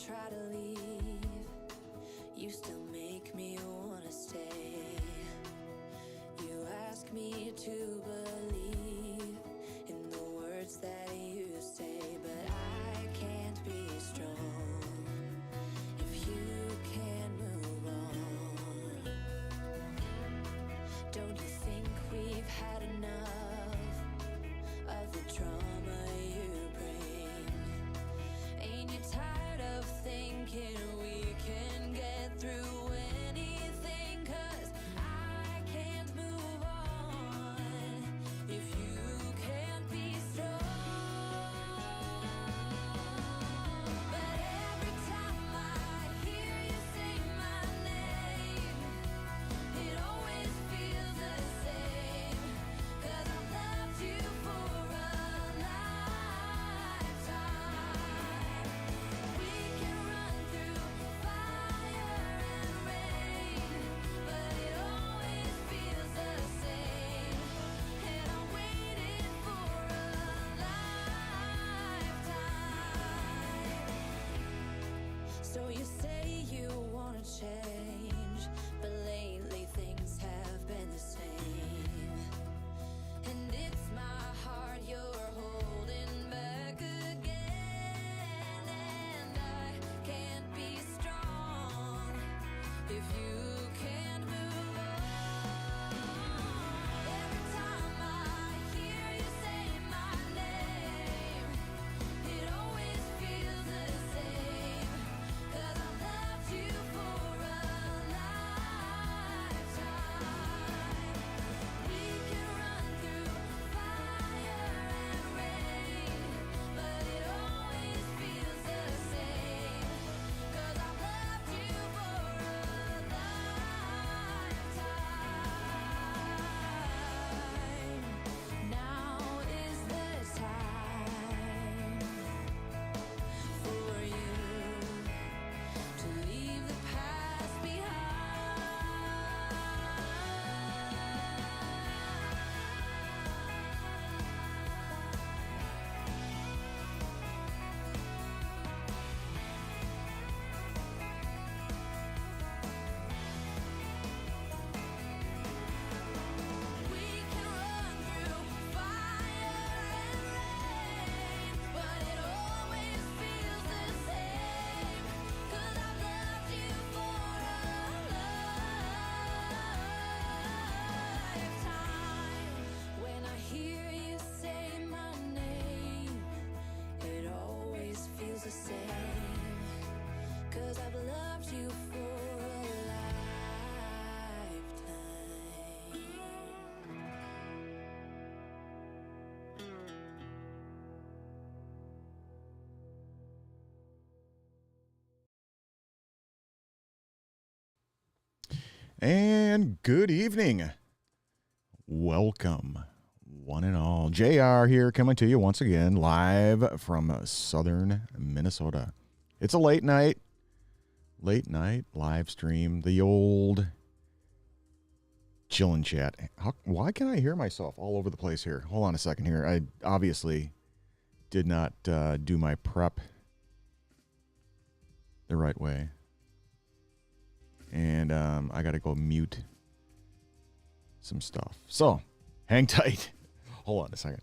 try to leave, you still make me wanna stay. You ask me to believe in the words that you say, but I can't be strong if you can't move on. Don't you think we've had enough of the drama you bring? Ain't you tired of thinking we can get through anything? 'Cause I can't move on if you can't be strong. But every time I hear you say my name, it always feels the same. 'Cause I've loved you for a lifetime. We can run through fire and rain, but it always feels the same. And I waited for a lifetime. So you say you wanna change, but lately things have been the same. And it's my heart you're holding back again. And I can't be strong if you can't move on. Every time I hear you say my name, it always feels the same. 'Cause I've loved you for a lifetime. We can run through fire and rain, but it always feels the same. 'Cause I've loved you for a lifetime. Now is the time for you to leave the past behind. We can run through fire and rain, but it always feels the same. 'Cause I've loved you for a lifetime. When I hear you say my name, it always feels the same. 'Cause I've loved you for a lifetime. And good evening. Welcome, one and all. JR here, coming to you once again, live from southern Minnesota. It's a late night live stream, the old chillin' chat. Why can I hear myself all over the place here? Hold on a second here. I obviously did not do my prep the right way. And I got to go mute some stuff. So, hang tight. Hold on a second.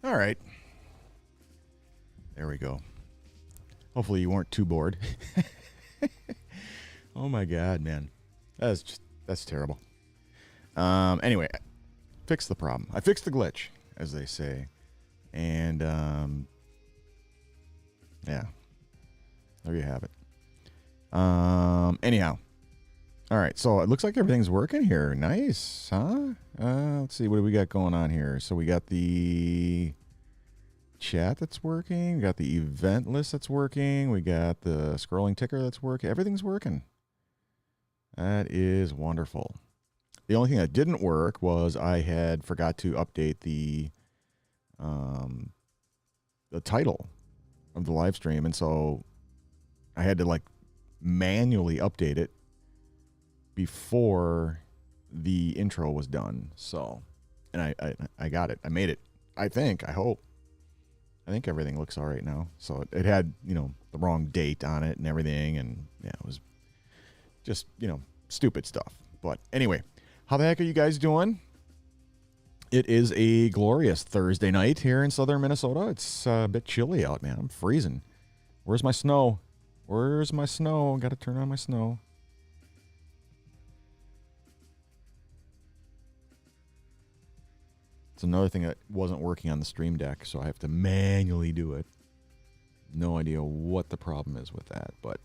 All right. There we go. Hopefully you weren't too bored. Oh my God, man. That's terrible. Anyway, fix the problem. I fixed the glitch, as they say. And yeah. There you have it. Anyhow. All right, so it looks like everything's working here. Nice, huh? Let's see, what do we got going on here? So we got the chat that's working. We got the event list that's working. We got the scrolling ticker that's working. Everything's working. That is wonderful. The only thing that didn't work was I had forgot to update the title of the live stream, and so I had to like manually update it before the intro was done. So, and I got it. I made it. I hope. I think everything looks all right now. So it had, the wrong date on it and everything. And yeah, it was just, stupid stuff. But anyway, how the heck are you guys doing? It is a glorious Thursday night here in southern Minnesota. It's a bit chilly out, man. I'm freezing. Where's my snow? Where's my snow? Got to turn on my snow. It's another thing that wasn't working on the Stream Deck, so I have to manually do it. No idea what the problem is with that, but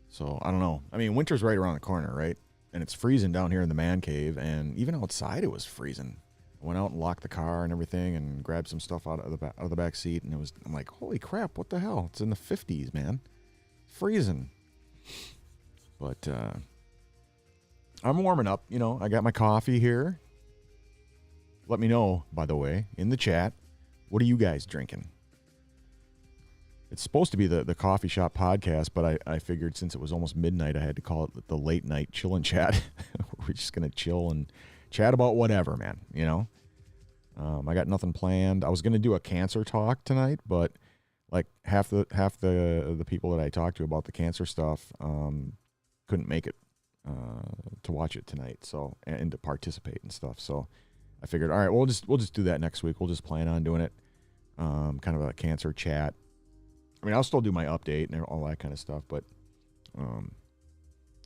so I don't know. I mean, winter's right around the corner, right? And it's freezing down here in the man cave, and even outside it was freezing. I went out and locked the car and everything, and grabbed some stuff out of the back seat, and I'm like, holy crap, what the hell? It's in the 50s, man. It's freezing. But I'm warming up. I got my coffee here. Let me know, by the way, in the chat, what are you guys drinking? It's supposed to be the Coffee Shop podcast, but I figured since it was almost midnight, I had to call it the late night chill and chat. We're just going to chill and chat about whatever, man, I got nothing planned. I was going to do a cancer talk tonight, but like half the people that I talked to about the cancer stuff couldn't make it to watch it tonight, so and to participate and stuff. So I figured, all right, we'll just do that next week. We'll just plan on doing it, kind of a cancer chat. I mean, I'll still do my update and all that kind of stuff, but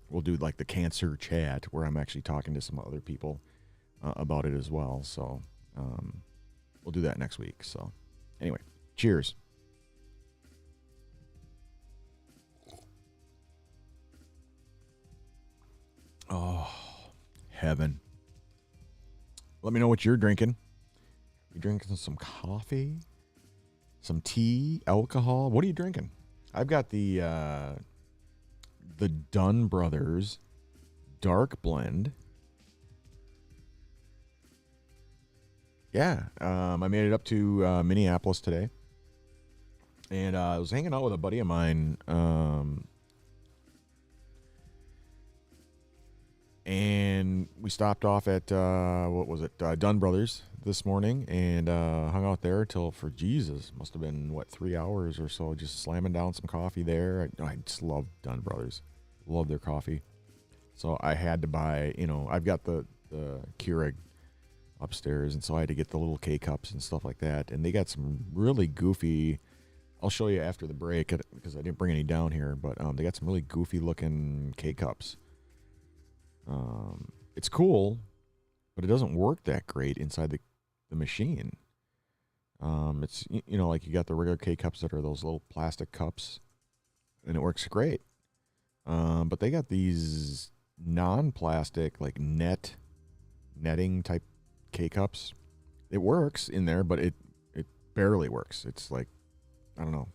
we'll do like the cancer chat where I'm actually talking to some other people about it as well. So we'll do that next week. So anyway, cheers. Oh, heaven. Let me know what you're drinking. You drinking some coffee? Some tea? Alcohol? What are you drinking? I've got the Dunn Brothers Dark Blend. Yeah, I made it up to Minneapolis today. And I was hanging out with a buddy of mine, and we stopped off at, Dunn Brothers this morning, and hung out there till, for Jesus, must have been, 3 hours or so, just slamming down some coffee there. I just love Dunn Brothers. Love their coffee. So I had to buy, I've got the Keurig upstairs, and so I had to get the little K-Cups and stuff like that, and they got some really goofy, I'll show you after the break, because I didn't bring any down here, but they got some really goofy-looking K-Cups. It's cool, but it doesn't work that great inside the machine. It's, like you got the regular K-Cups that are those little plastic cups, and it works great. But they got these non-plastic, like netting type K-Cups. It works in there, but it barely works. It's like, I don't know.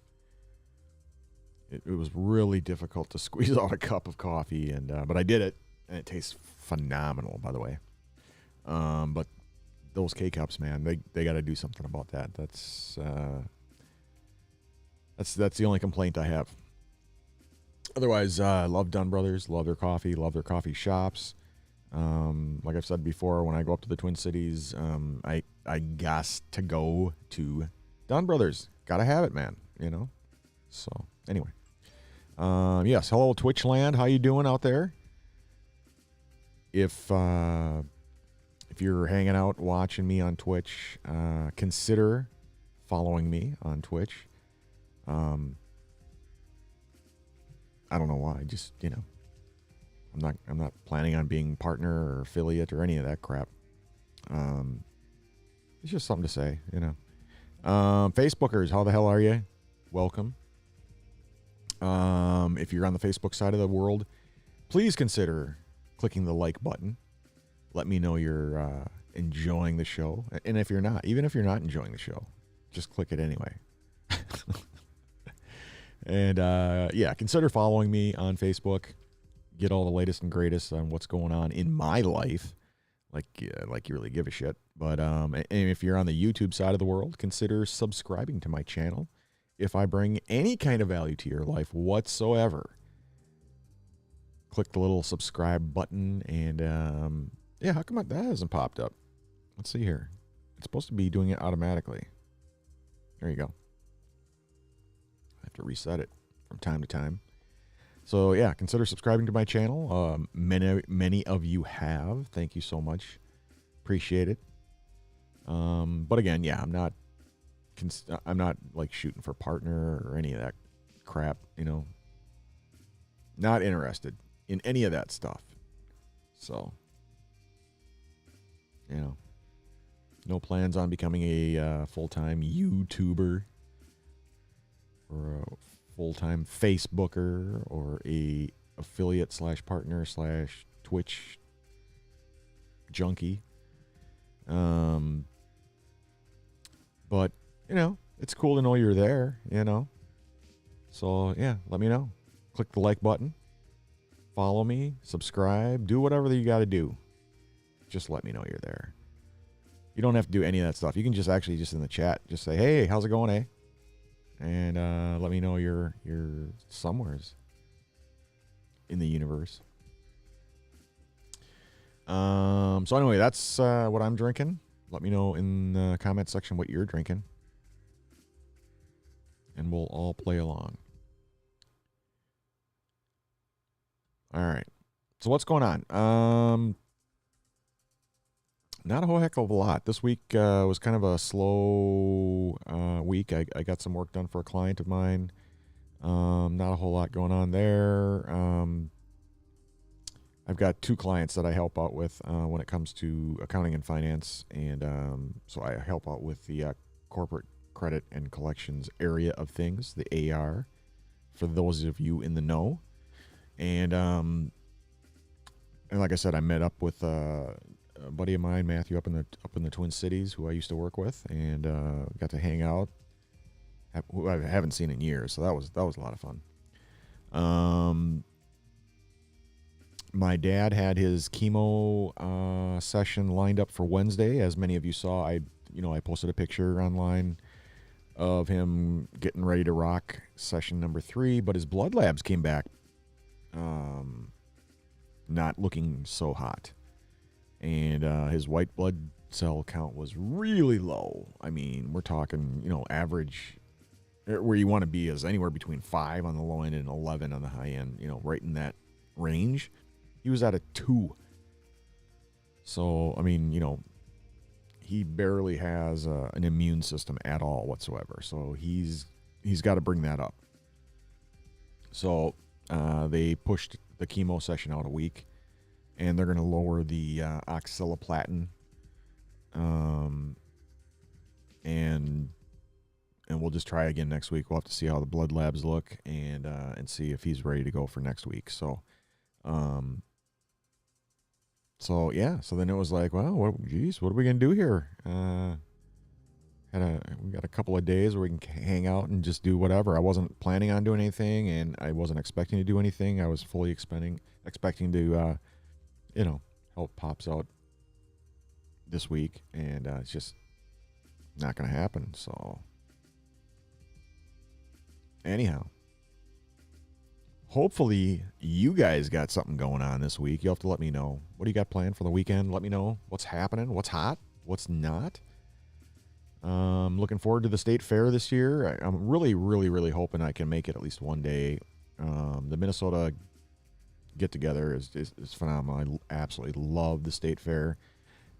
It was really difficult to squeeze out a cup of coffee, but I did it, and it tastes phenomenal, by the way. But those K-Cups, man, they got to do something about that. That's the only complaint I have. Otherwise, I love Dunn Brothers, love their coffee shops. Like I've said before, when I go up to the Twin Cities, I got to go to Dunn Brothers. Gotta have it, man. So anyway, yes. Hello, Twitchland. How you doing out there? If if you're hanging out watching me on Twitch, consider following me on Twitch. I don't know why. Just, I'm not planning on being partner or affiliate or any of that crap. It's just something to say, Facebookers, how the hell are you? Welcome. If you're on the Facebook side of the world, please consider clicking the like button. Let me know you're enjoying the show. And if you're not, even if you're not enjoying the show, just click it anyway. And consider following me on Facebook. Get all the latest and greatest on what's going on in my life, like you really give a shit. But and if you're on the YouTube side of the world, consider subscribing to my channel. If I bring any kind of value to your life whatsoever, click the little subscribe button. And how come that hasn't popped up? Let's see here. It's supposed to be doing it automatically. There you go. I have to reset it from time to time. So yeah, consider subscribing to my channel. Many of you have. Thank you so much. Appreciate it. But again, I'm not like shooting for partner or any of that crap. Not interested in any of that stuff. So, no plans on becoming a full-time YouTuber or a full-time Facebooker or a affiliate / partner / Twitch junkie. But it's cool to know you're there, So yeah, let me know. Click the like button, follow me, subscribe, do whatever you got to do. Just let me know you're there. You don't have to do any of that stuff. You can just in the chat, just say, hey, how's it going, eh? And let me know you're somewheres in the universe. So anyway, that's what I'm drinking. Let me know in the comment section what you're drinking. And we'll all play along. All right. So what's going on? Not a whole heck of a lot. This week was kind of a slow week. I got some work done for a client of mine. Not a whole lot going on there. I've got 2 clients that I help out with when it comes to accounting and finance. And so I help out with the corporate credit and collections area of things, the AR, for those of you in the know. And like I said, I met up with a buddy of mine, Matthew, up in the Twin Cities, who I used to work with, and got to hang out. Who I haven't seen in years, so that was a lot of fun. My dad had his chemo session lined up for Wednesday. As many of you saw, I posted a picture online of him getting ready to rock session number 3, but his blood labs came back not looking so hot. And his white blood cell count was really low. I mean, we're talking, average, where you want to be is anywhere between 5 on the low end and 11 on the high end, right in that range. He was at a 2. So, I mean, he barely has an immune system at all whatsoever. So he's got to bring that up. So they pushed the chemo session out a week. And they're going to lower the oxaliplatin, and we'll just try again next week. We'll have to see how the blood labs look and see if he's ready to go for next week. So, so then it was like, well, what are we going to do here? We got a couple of days where we can hang out and just do whatever. I wasn't planning on doing anything, and I wasn't expecting to do anything. I was fully expecting to. Help pops out this week, and it's just not going to happen. So, anyhow, hopefully you guys got something going on this week. You'll have to let me know. What do you got planned for the weekend? Let me know what's happening, what's hot, what's not. Looking forward to the state fair this year. I'm really, really, really hoping I can make it at least one day. The Minnesota get together is phenomenal. I absolutely love the state fair,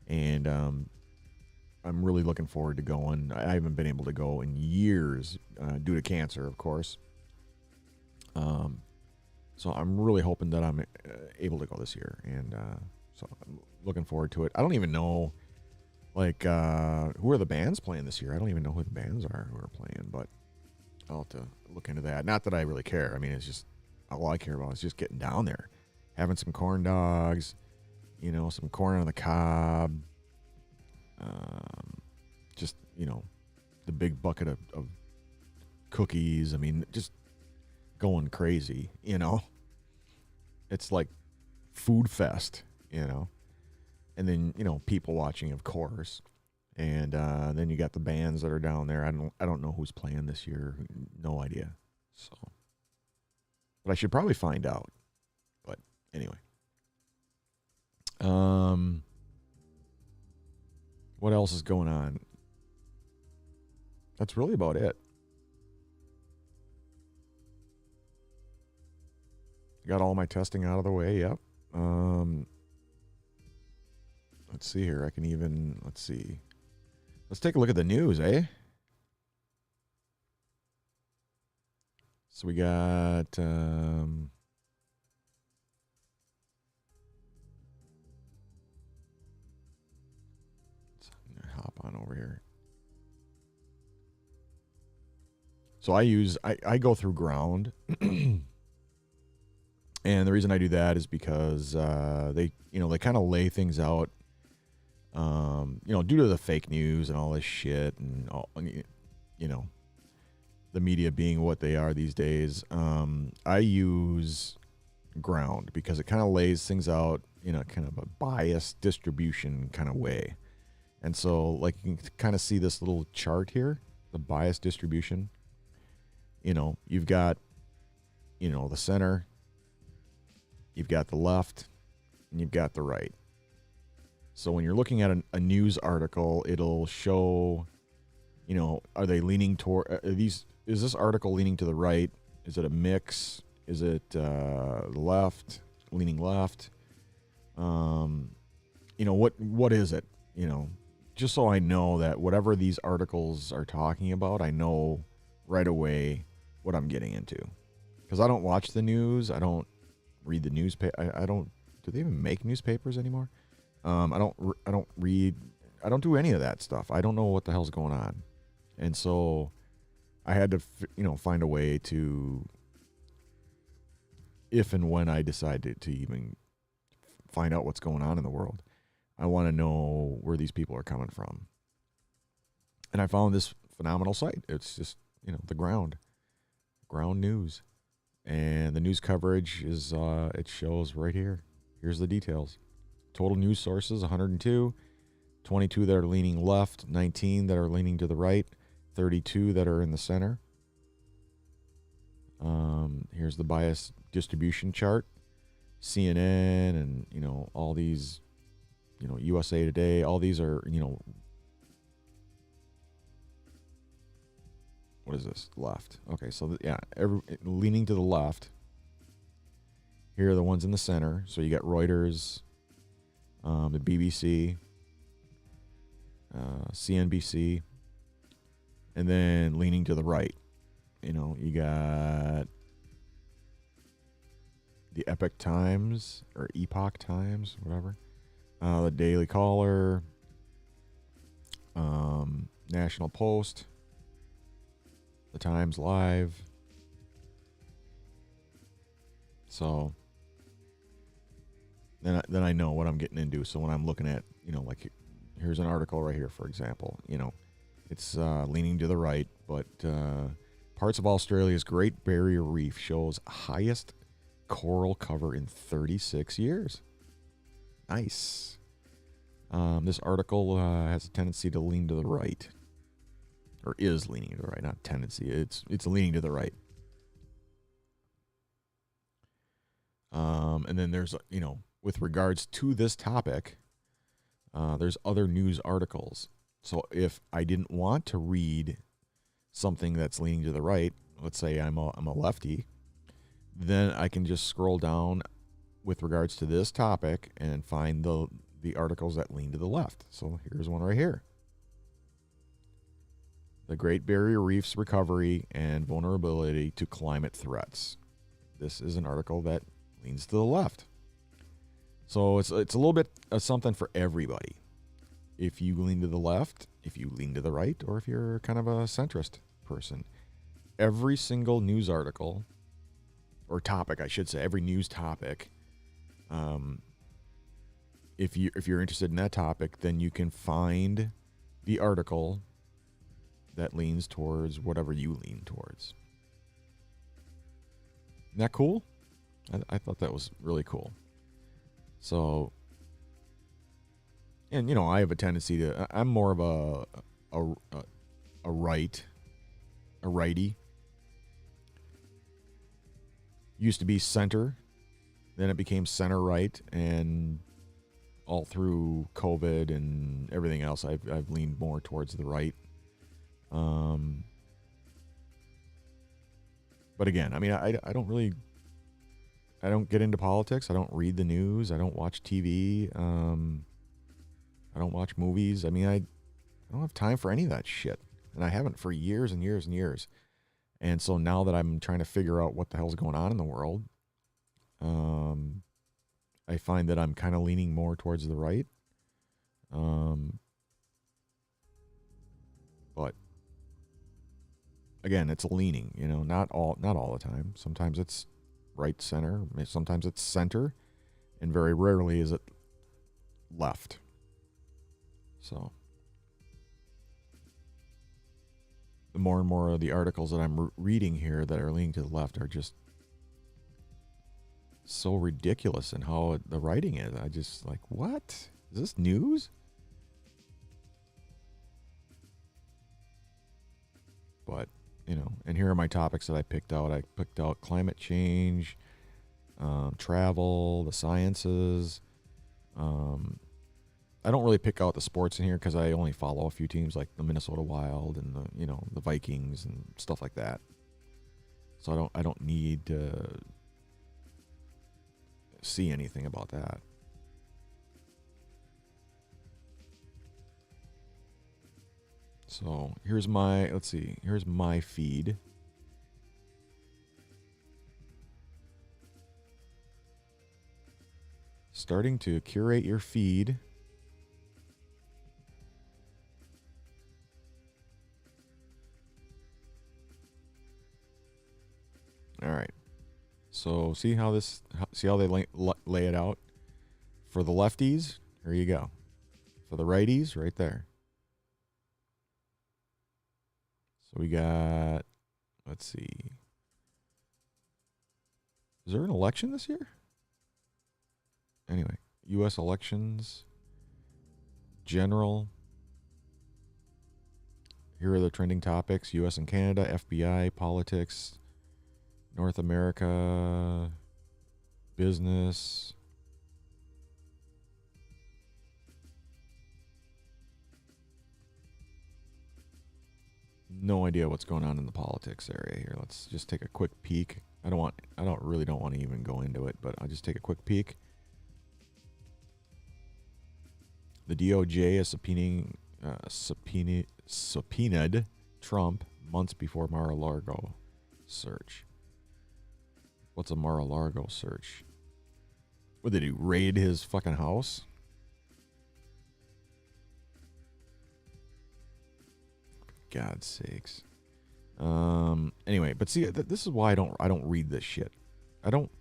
And I'm really looking forward to going. I haven't been able to go in years due to cancer, of course. So I'm really hoping that I'm able to go this year, and so I'm looking forward to it. I don't even know, like, who are the bands playing this year? I don't even know who the bands are who are playing, but I'll have to look into that. Not that I really care. I mean, it's just all I care about is just getting down there, having some corn dogs, you know, some corn on the cob, just, you know, the big bucket of cookies. I mean, just going crazy, you know. It's like food fest, you know. And then, you know, people watching, of course. And then you got the bands that are down there. I don't know who's playing this year. No idea. So, but I should probably find out. But anyway. What else is going on? That's really about it. Got all my testing out of the way. Yep. Let's see here. I can even, let's see. Let's take a look at the news, eh? So we got, let's hop on over here. So I go through ground. And the reason I do that is because they kind of lay things out, due to the fake news and all this shit and all, you know, the media being what they are these days. I use ground because it kind of lays things out in a kind of a biased distribution kind of way. And so, like, you can kind of see this little chart here, the bias distribution. You know, you've got, you know, the center. You've got the left, and you've got the right. So when you're looking at a news article, it'll show, you know, are they leaning toward, is this article leaning to the right? Is it a mix? Is it left, leaning left? You know, what is it? You know, just so I know that whatever these articles are talking about, I know right away what I'm getting into. Because I don't watch the news. I don't read the newspaper. I don't. Do they even make newspapers anymore? I don't read. I don't do any of that stuff. I don't know what the hell's going on, and so I had to, find a way to, if and when I decide to even find out what's going on in the world, I want to know where these people are coming from. And I found this phenomenal site. It's just, the ground news. And the news coverage is, it shows right here. Here's the details. Total news sources, 102. 22 that are leaning left, 19 that are leaning to the right, 32 that are in the center. Here's the bias distribution chart. CNN and, all these, USA Today, all these are, what is this? Left. Okay, so leaning to the left. Here are the ones in the center. So you got Reuters, the BBC, CNBC, and then leaning to the right. You got the Epoch Times or Epoch Times, whatever. The Daily Caller, National Post, the Times Live. So then I know what I'm getting into. So when I'm looking at, like here's an article right here, for example, it's leaning to the right, but parts of Australia's Great Barrier Reef shows highest coral cover in 36 years. Nice. This article has a tendency to lean to the right, or is leaning to the right, not tendency. It's leaning to the right. And then there's, with regards to this topic, there's other news articles. So if I didn't want to read something that's leaning to the right, let's say I'm a lefty, then I can just scroll down with regards to this topic and find the the articles that lean to the left. So here's one right here. The Great Barrier Reef's recovery and vulnerability to climate threats. This is an article that leans to the left. So it's a little bit of something for everybody. If you lean to the left, if you lean to the right, or if you're kind of a centrist person. Every single news article, or topic, I should say, every news topic, if you're interested in that topic, then you can find the article that leans towards whatever you lean towards. Isn't that cool? I thought that was really cool. So, and I have a tendency to, I'm more of a righty. Used to be center, then it became center right, and all through COVID and everything else, I've leaned more towards the right. But again, I mean, I don't get into politics. I don't read the news. I don't watch TV. I don't watch movies. I mean, I don't have time for any of that shit. And I haven't for years and years and years. And so now that I'm trying to figure out what the hell's going on in the world, I find that I'm kind of leaning more towards the right. But again, it's a leaning, not all the time. Sometimes it's right center, sometimes it's center, and very rarely is it left. So the more and more of the articles that I'm reading here that are leaning to the left are just so ridiculous in how the writing is. I just like, what? Is this news? But, and here are my topics that I picked out. I picked out climate change, travel, the sciences. I don't really pick out the sports in here because I only follow a few teams like the Minnesota Wild and the Vikings and stuff like that. So I don't need to see anything about that. So here's my feed. Starting to curate your feed. All right. So see how they lay it out? For the lefties, here you go. For the righties, right there. So we got, let's see. Is there an election this year? Anyway, U.S. elections, general. Here are the trending topics: U.S. and Canada, FBI, politics, North America, business. No idea what's going on in the politics area here. Let's just take a quick peek. I don't really want to even go into it, but I'll just take a quick peek. The DOJ is subpoenaed Trump months before Mar-a-Lago search. What's a Mar-a-Lago search? What did he raid his fucking house? God's sakes. Anyway, but see, this is why I don't read this shit. I don't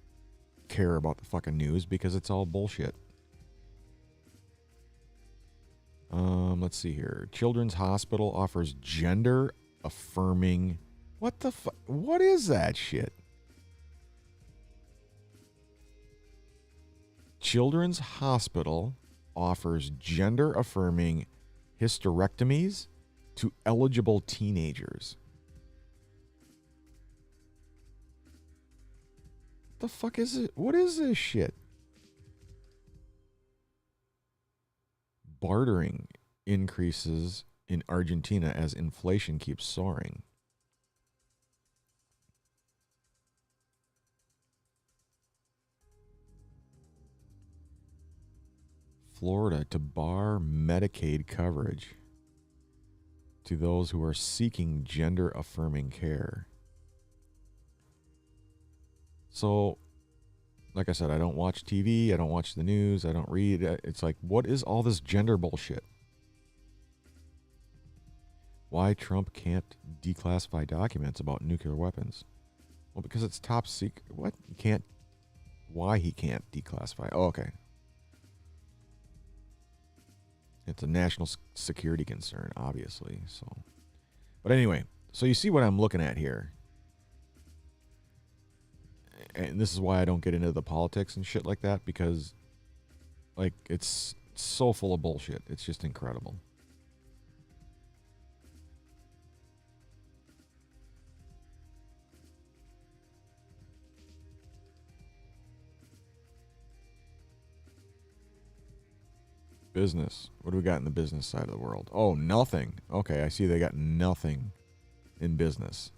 care about the fucking news because it's all bullshit. Let's see here. Children's Hospital offers gender affirming. What the fuck? What is that shit? Children's Hospital offers gender affirming hysterectomies to eligible teenagers. What the fuck is it? What is this shit? Bartering increases in Argentina as inflation keeps soaring. Florida to bar Medicaid coverage to those who are seeking gender-affirming care. So, like I said, I don't watch TV, I don't watch the news, I don't read. It's like, what is all this gender bullshit? Why Trump can't declassify documents about nuclear weapons? Well, because it's top secret. What? You can't. Why he can't declassify? Oh, okay. It's a national security concern, obviously. So, but anyway, so you see what I'm looking at here. And this is why I don't get into the politics and shit like that, because like it's so full of bullshit. It's just incredible. Business. What do we got in the business side of the world? Oh, nothing. Okay, I see they got nothing in business.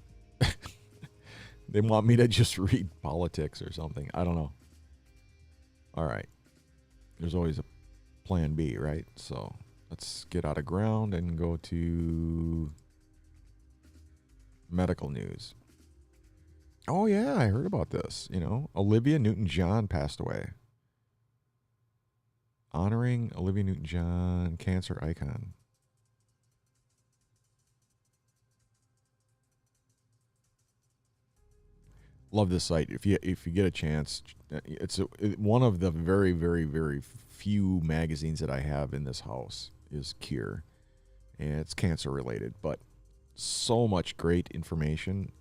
They want me to just read politics or something. I don't know. All right. There's always a plan B, right? So let's get out of ground and go to medical news. Oh, yeah, I heard about this. You know, Olivia Newton-John passed away. Honoring Olivia Newton-John, cancer icon. Love this site. If you get a chance, it's one of the very, very, very few magazines that I have in this house is Cure, and it's cancer related, but so much great information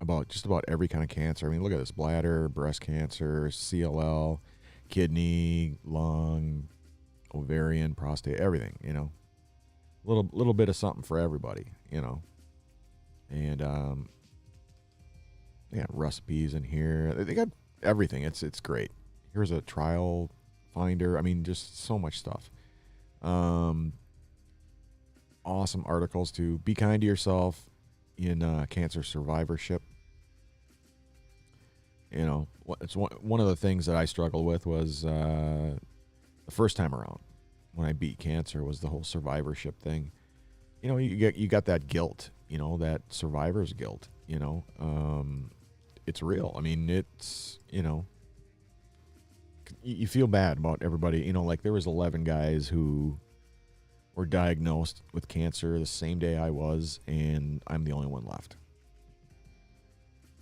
about just about every kind of cancer. I mean, look at this: bladder, breast cancer, CLL, kidney, lung, ovarian, prostate, everything. You know, little bit of something for everybody. You know, and yeah, recipes in here. They got everything. It's great. Here's a trial finder. I mean, just so much stuff. Awesome articles to be kind to yourself in cancer survivorship. You know, it's one of the things that I struggled with was the first time around when I beat cancer was the whole survivorship thing. You know, you got that guilt. You know, that survivor's guilt. You know, it's real. I mean, it's, you know, you feel bad about everybody. You know, like there was 11 guys who were diagnosed with cancer the same day I was, and I'm the only one left.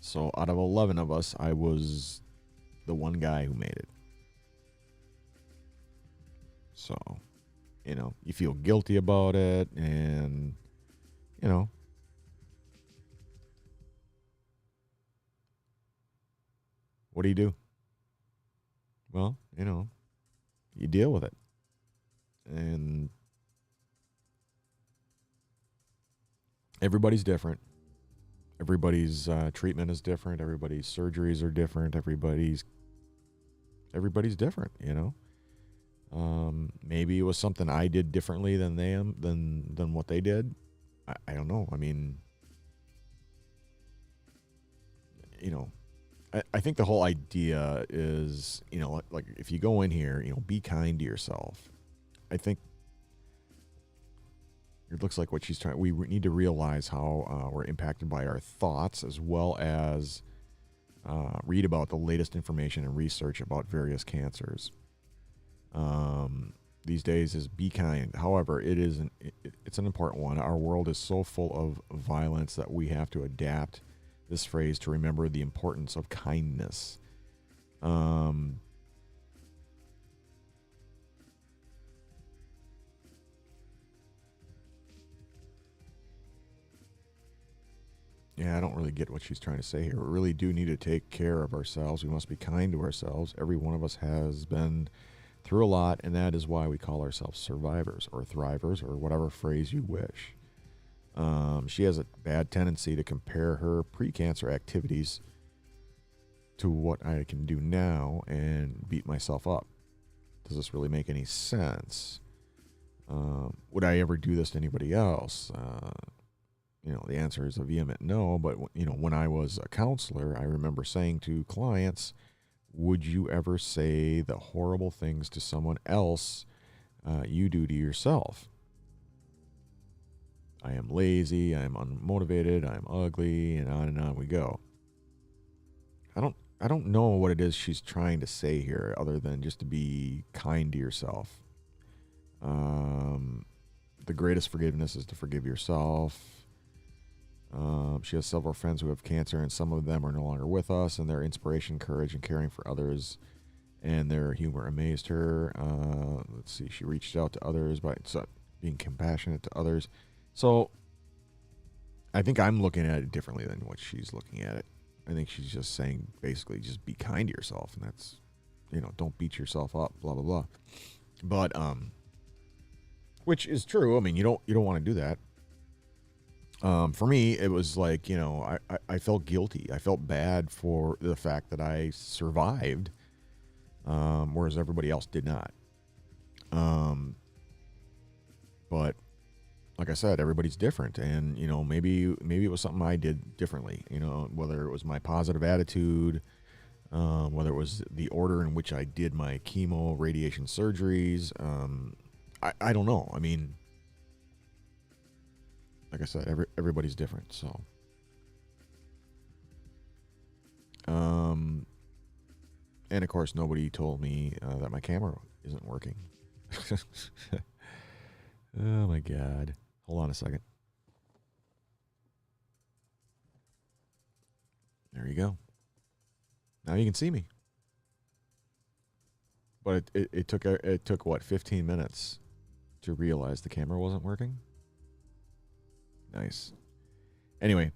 So out of 11 of us, I was the one guy who made it. So, you know, you feel guilty about it, and, you know, what do? Well, you know, you deal with it. And everybody's different. Everybody's treatment is different. Everybody's surgeries are different. Everybody's different, you know. Maybe it was something I did differently than than what they did. I don't know. I mean, you know, I think the whole idea is, you know, like if you go in here, you know, be kind to yourself. I think it looks like what she's trying. We need to realize how we're impacted by our thoughts, as well as read about the latest information and research about various cancers. These days is be kind. However, it's an important one. Our world is so full of violence that we have to adapt this phrase to remember the importance of kindness. Yeah, I don't really get what she's trying to say here. We really do need to take care of ourselves. We must be kind to ourselves. Every one of us has been through a lot, and that is why we call ourselves survivors or thrivers or whatever phrase you wish. She has a bad tendency to compare her pre-cancer activities to what I can do now and beat myself up. Does this really make any sense? Would I ever do this to anybody else? You know, the answer is a vehement no. But, you know, when I was a counselor, I remember saying to clients, would you ever say the horrible things to someone else you do to yourself. I am lazy, I am unmotivated, I am ugly, and on we go. I don't know what it is she's trying to say here other than just to be kind to yourself. The greatest forgiveness is to forgive yourself. She has several friends who have cancer, and some of them are no longer with us, and their inspiration, courage, and caring for others and their humor amazed her. Let's see, she reached out to others by being compassionate to others. So I think I'm looking at it differently than what she's looking at it. I think she's just saying basically just be kind to yourself, and that's, don't beat yourself up, blah blah blah. But which is true. I mean, you don't want to do that. For me, it was like, I felt guilty. I felt bad for the fact that I survived, whereas everybody else did not. But like I said, everybody's different, and maybe it was something I did differently. Whether it was my positive attitude, whether it was the order in which I did my chemo, radiation surgeries. I don't know. I mean, like I said, everybody's different. So, and of course, nobody told me that my camera isn't working. Oh my God. Hold on a second. There you go. Now you can see me. But it took what, 15 minutes to realize the camera wasn't working? Nice. Anyway,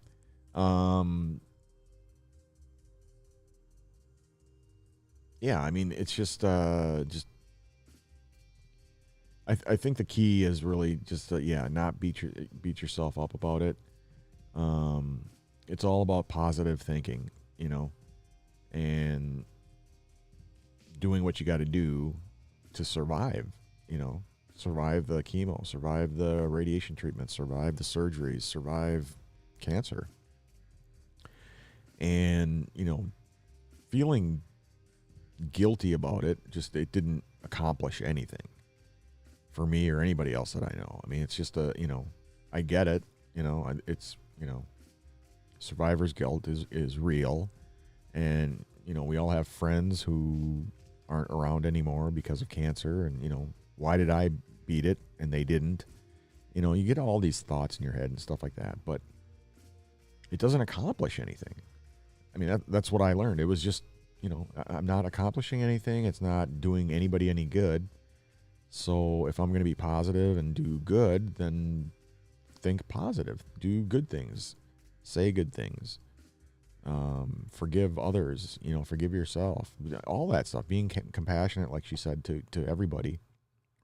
yeah, I mean, it's just I think the key is really just not beat yourself up about it. It's all about positive thinking, and doing what you got to do to survive, survive the chemo, survive the radiation treatment, survive the surgeries, survive cancer. And, feeling guilty about it, it didn't accomplish anything for me or anybody else that I know. I mean, it's just I get it, it's, survivor's guilt is real. And, we all have friends who aren't around anymore because of cancer. And, why did I beat it and they didn't? You get all these thoughts in your head and stuff like that, but it doesn't accomplish anything. I mean, that's what I learned. It was just, I'm not accomplishing anything. It's not doing anybody any good. So if I'm going to be positive and do good, then think positive, do good things, say good things, forgive others, forgive yourself, all that stuff, being compassionate, like she said, to everybody,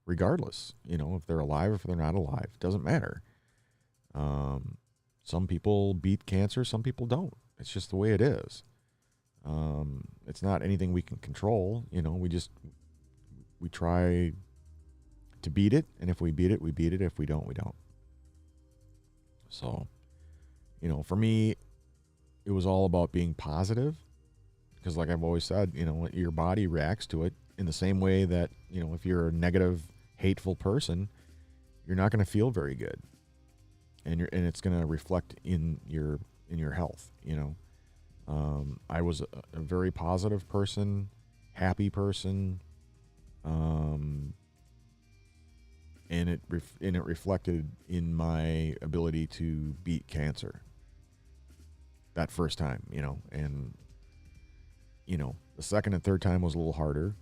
regardless, if they're alive or if they're not alive, it doesn't matter. Some people beat cancer, some people don't. It's just the way it is. It's not anything we can control. We try to beat it, and if we beat it, we beat it. If we don't, we don't. So, for me, it was all about being positive, because like I've always said, your body reacts to it in the same way that, if you're a negative, hateful person, you're not going to feel very good, and it's going to reflect in your health. I was a very positive person, happy person, and it reflected in my ability to beat cancer that first time, and the second and third time was a little harder.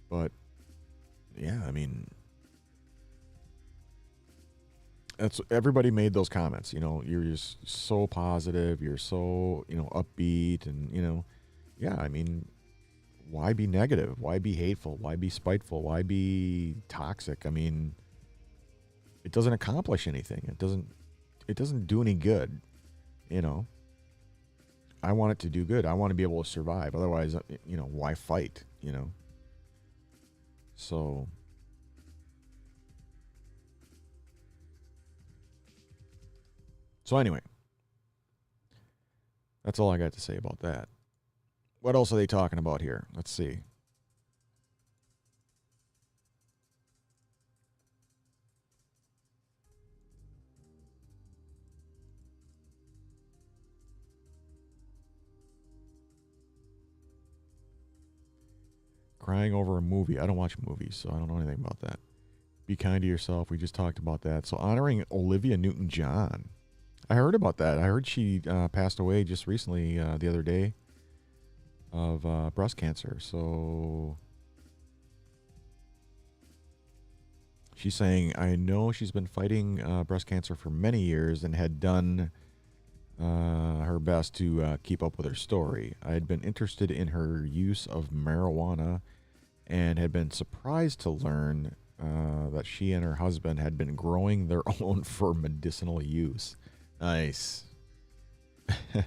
But yeah, I mean, everybody made those comments. You're just so positive, you're so upbeat, and yeah, I mean, why be negative? Why be hateful? Why be spiteful? Why be toxic? I mean, it doesn't accomplish anything. It doesn't do any good. I want it to do good. I want to be able to survive. Otherwise, why fight? So anyway, that's all I got to say about that. What else are they talking about here? Let's see. Crying over a movie. I don't watch movies, so I don't know anything about that. Be kind to yourself. We just talked about that. So honoring Olivia Newton-John. I heard about that. I heard she passed away just recently, the other day, of breast cancer. So she's saying, I know she's been fighting breast cancer for many years and had done her best to keep up with her story. I had been interested in her use of marijuana and had been surprised to learn that she and her husband had been growing their own for medicinal use. Nice. Of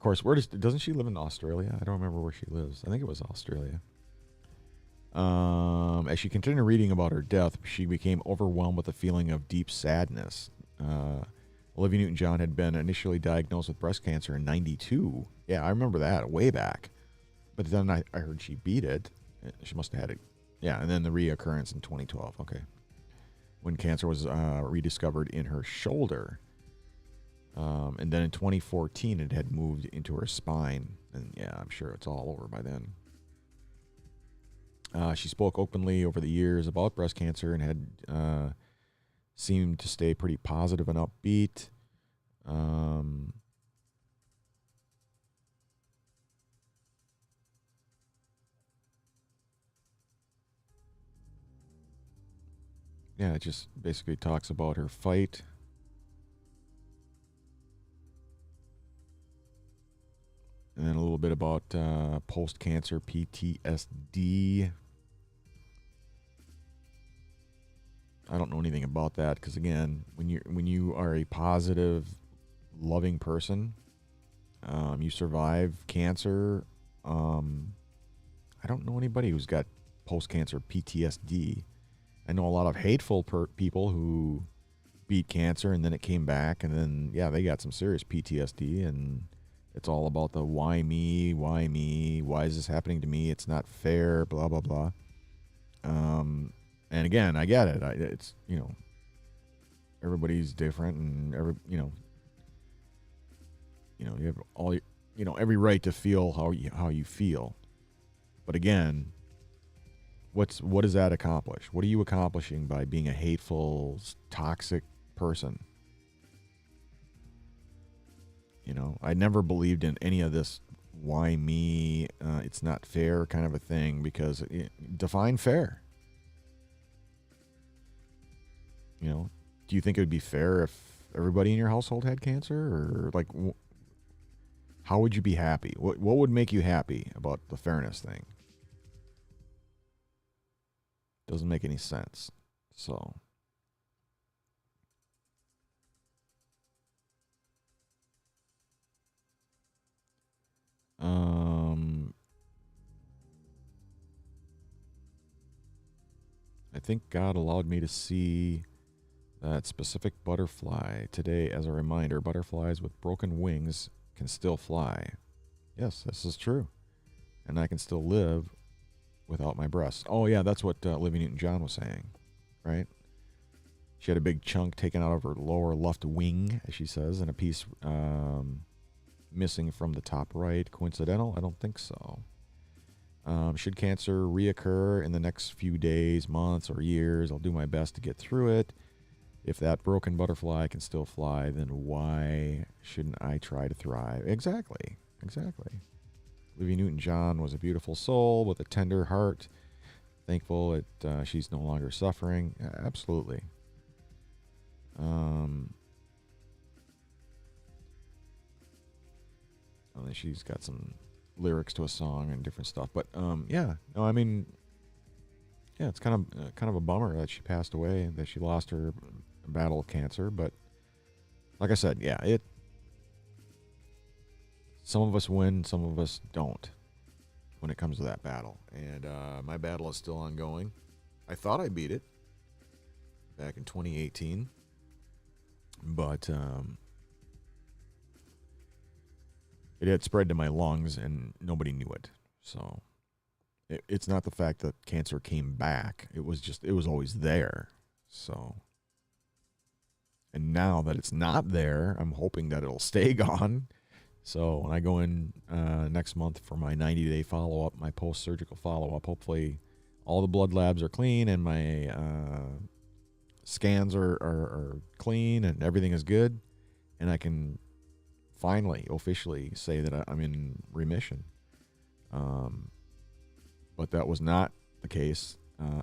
course, doesn't she live in Australia? I don't remember where she lives. I think it was Australia. As she continued reading about her death, she became overwhelmed with a feeling of deep sadness. Olivia Newton-John had been initially diagnosed with breast cancer in 92. Yeah, I remember that, way back. But then I heard she beat it. She must have had it. Yeah, and then the reoccurrence in 2012. Okay. When cancer was rediscovered in her shoulder. And then in 2014, it had moved into her spine. And yeah, I'm sure it's all over by then. She spoke openly over the years about breast cancer and had seemed to stay pretty positive and upbeat. Yeah, it just basically talks about her fight. And then a little bit about post-cancer PTSD. I don't know anything about that because, again, when you are a positive, loving person, you survive cancer. I don't know anybody who's got post-cancer PTSD. I know a lot of hateful people who beat cancer and then it came back, and then, yeah, they got some serious PTSD, and it's all about the why me, why is this happening to me, it's not fair, blah, blah, blah. And again, I get it. It's, everybody's different, and you have all, every right to feel how you feel. But again, what does that accomplish? What are you accomplishing by being a hateful, toxic person? I never believed in any of this why me, it's not fair kind of a thing, because define fair. Do you think it would be fair if everybody in your household had cancer? Or like, how would you be happy? What would make you happy about the fairness thing? Doesn't make any sense. So I think God allowed me to see that specific butterfly today as a reminder. Butterflies with broken wings can still fly. Yes, this is true. And I can still live without my breasts. Oh, yeah, that's what Olivia Newton-John was saying, right? She had a big chunk taken out of her lower left wing, as she says, and a piece missing from the top right. Coincidental? I don't think so. Should cancer reoccur in the next few days, months, or years, I'll do my best to get through it. If that broken butterfly can still fly, then why shouldn't I try to thrive? Exactly. Olivia Newton-John was a beautiful soul with a tender heart. Thankful that she's no longer suffering. Absolutely. And then she's got some lyrics to a song and different stuff. But yeah, no, I mean, yeah, it's kind of a bummer that she passed away, that she lost her battle of cancer. But like I said, yeah, some of us win, some of us don't when it comes to that battle. And my battle is still ongoing. I thought I beat it back in 2018, but it had spread to my lungs and nobody knew it. So it's not the fact that cancer came back. It was always there. So, and now that it's not there, I'm hoping that it'll stay gone. So when I go in next month for my 90-day follow-up, my post-surgical follow-up, hopefully all the blood labs are clean and my scans are clean and everything is good, and I can finally officially say that I'm in remission. But that was not the case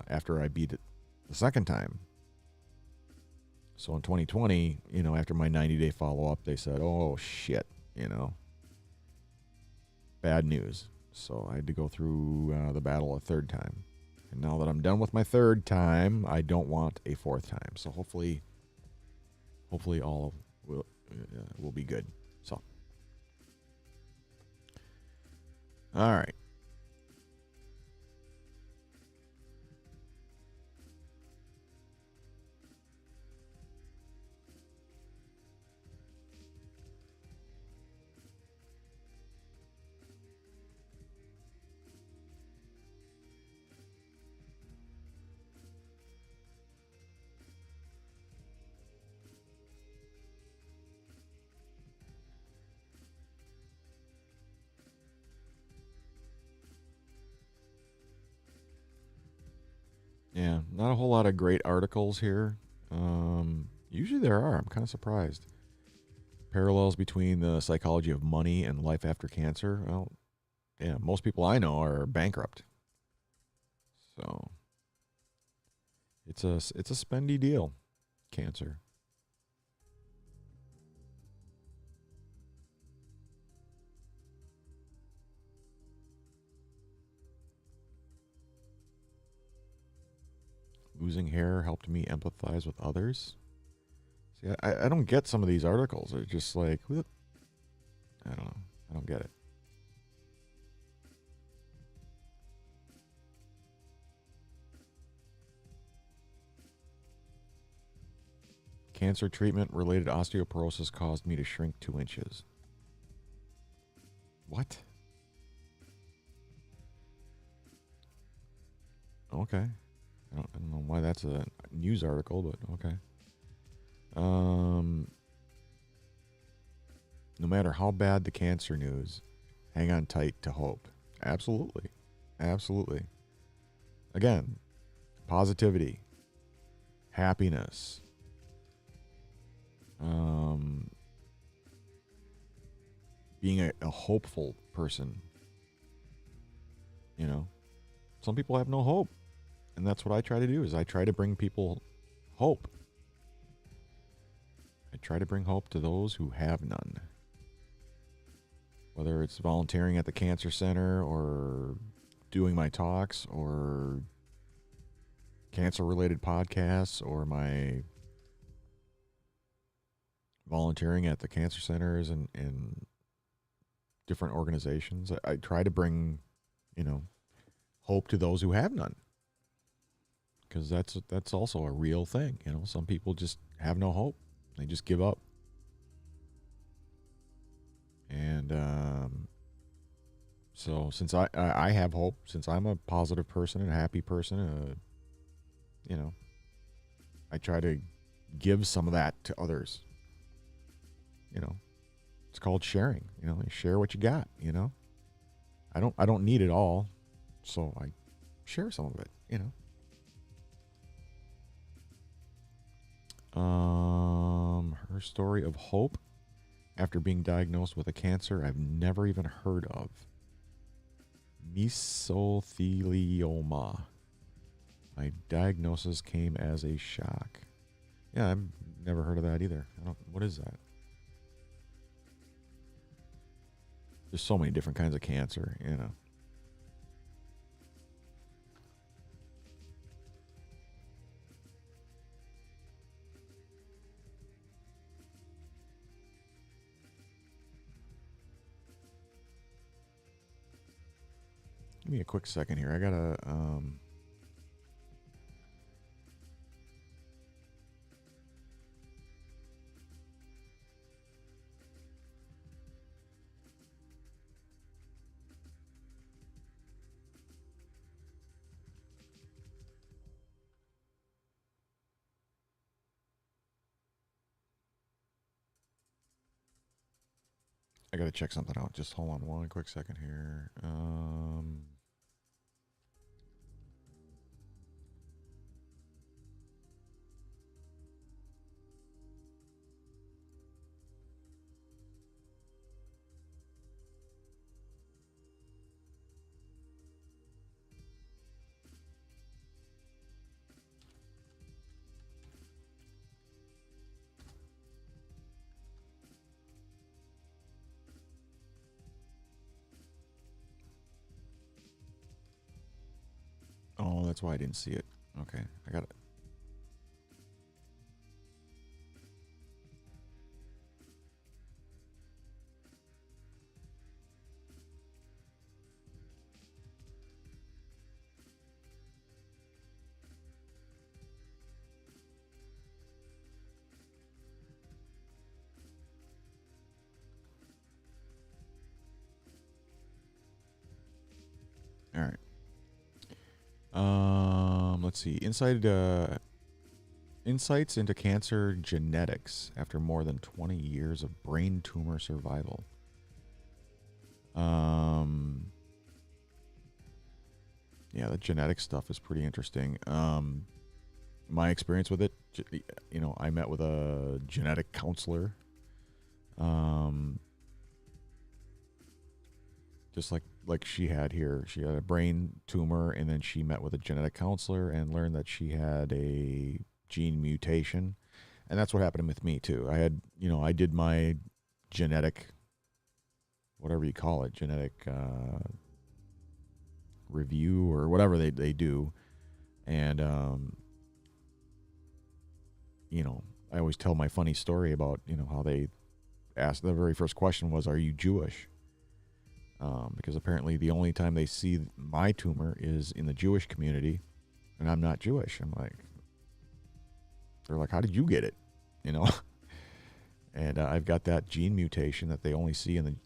after I beat it the second time. So in 2020, after my 90-day follow-up, they said, oh, shit, bad news. So I had to go through the battle a third time. And now that I'm done with my third time, I don't want a fourth time. So hopefully all will be good. So, all right. Yeah, not a whole lot of great articles here. Usually there are. I'm kind of surprised. Parallels between the psychology of money and life after cancer. Well, yeah, most people I know are bankrupt. So it's a spendy deal, cancer. Losing hair helped me empathize with others. See, I don't get some of these articles. They're just like, I don't know. I don't get it. Cancer treatment-related osteoporosis caused me to shrink 2 inches. What? Okay. I don't know why that's a news article, but okay. No matter how bad the cancer news, hang on tight to hope. Absolutely. Absolutely. Again, positivity, happiness, being a hopeful person. Some people have no hope. And that's what I try to do, is I try to bring people hope. I try to bring hope to those who have none. Whether it's volunteering at the cancer center or doing my talks or cancer-related podcasts or my volunteering at the cancer centers and different organizations. I try to bring, hope to those who have none. Because that's also a real thing. Some people just have no hope. They just give up. And so since I have hope, since I'm a positive person and a happy person, I try to give some of that to others. It's called sharing. You share what you got. I don't need it all, so I share some of it. Her story of hope after being diagnosed with a cancer I've never even heard of. Mesothelioma. My diagnosis came as a shock. Yeah, I've never heard of that either. What is that? There's so many different kinds of cancer, Give me a quick second here. I gotta got to check something out. Just hold on one quick second here. Oh, that's why I didn't see it. Okay, I got it. All right. Let's see. Insights into cancer genetics after more than 20 years of brain tumor survival. Yeah, the genetic stuff is pretty interesting. My experience with it, I met with a genetic counselor. Just like she had here. She had a brain tumor, and then she met with a genetic counselor and learned that she had a gene mutation. And that's what happened with me too. I did my genetic, whatever you call it, genetic review or whatever they do. And, I always tell my funny story about, how they asked, the very first question was, are you Jewish? Because apparently the only time they see my tumor is in the Jewish community, and I'm not Jewish. I'm like, they're like, how did you get it? And I've got that gene mutation that they only see in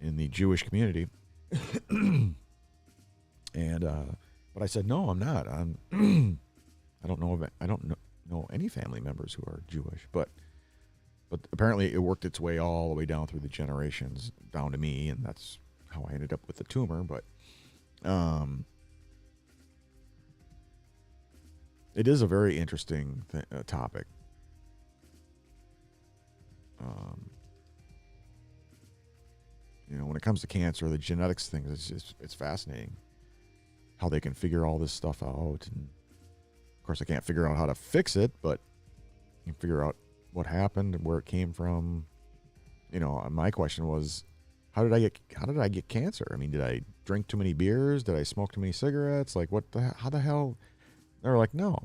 the Jewish community. And but I said, no, I'm not. I don't know any family members who are Jewish, but apparently it worked its way all the way down through the generations down to me, and that's how I ended up with the tumor. But it is a very interesting topic. When it comes to cancer, the genetics thing, it's fascinating how they can figure all this stuff out. And of course, I can't figure out how to fix it, but you can figure out what happened and where it came from. My question was, how did I get cancer? I mean, did I drink too many beers? Did I smoke too many cigarettes? Like, how the hell? They were like, no,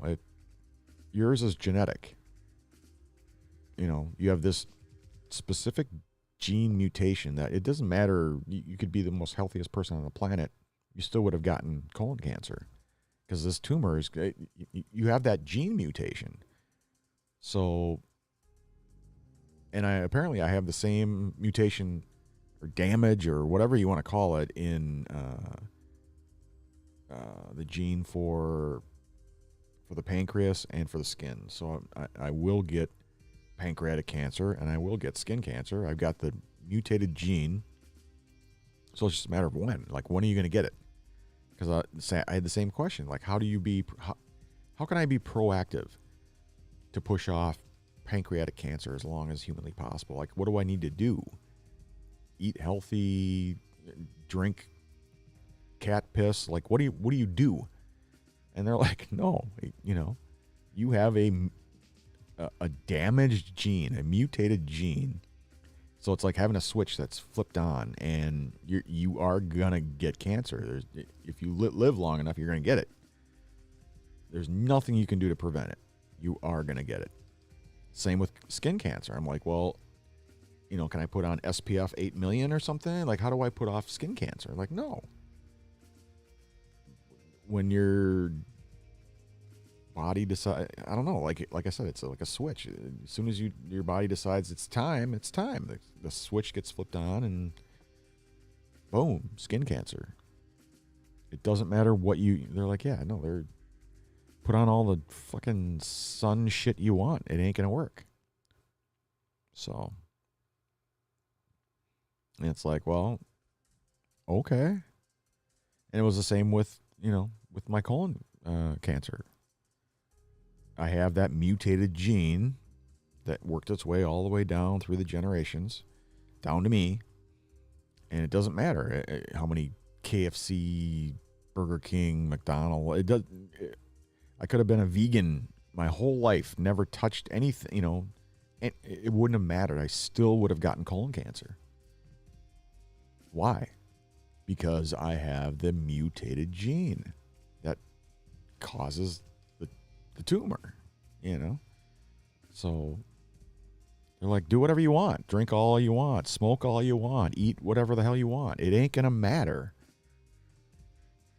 yours is genetic. You have this specific gene mutation that it doesn't matter. You could be the most healthiest person on the planet. You still would have gotten colon cancer because this tumor is, you have that gene mutation. So, and I have the same mutation or damage or whatever you want to call it in the gene for the pancreas and for the skin. So I will get pancreatic cancer and I will get skin cancer. I've got the mutated gene. So it's just a matter of when. Like, when are you going to get it? Because I had the same question. Like, how can I be proactive to push off pancreatic cancer as long as humanly possible? Like, what do I need to do? Eat healthy, drink cat piss? Like, what do you do? And they're like, no, you have a damaged gene, a mutated gene. So it's like having a switch that's flipped on, and you are gonna get cancer. If you live long enough, you're gonna get it. There's nothing you can do to prevent it. You are gonna get it. Same with skin cancer. I'm like, well, can I put on SPF 8 million or something? Like, how do I put off skin cancer? Like, no. When your body decide, I don't know, like I said, it's like a switch. As soon as your body decides it's time. The switch gets flipped on, and boom, skin cancer. It doesn't matter what they're like, yeah, no, they're put on all the fucking sun shit you want. It ain't gonna work. So, And it's like, well, okay. And it was the same with, with my colon cancer. I have that mutated gene that worked its way all the way down through the generations, down to me. And it doesn't matter how many KFC, Burger King, McDonald's. I could have been a vegan my whole life, never touched anything, and it wouldn't have mattered. I still would have gotten colon cancer. Why? Because I have the mutated gene that causes the tumor, So they're like, do whatever you want, drink all you want, smoke all you want, eat whatever the hell you want. It ain't gonna matter.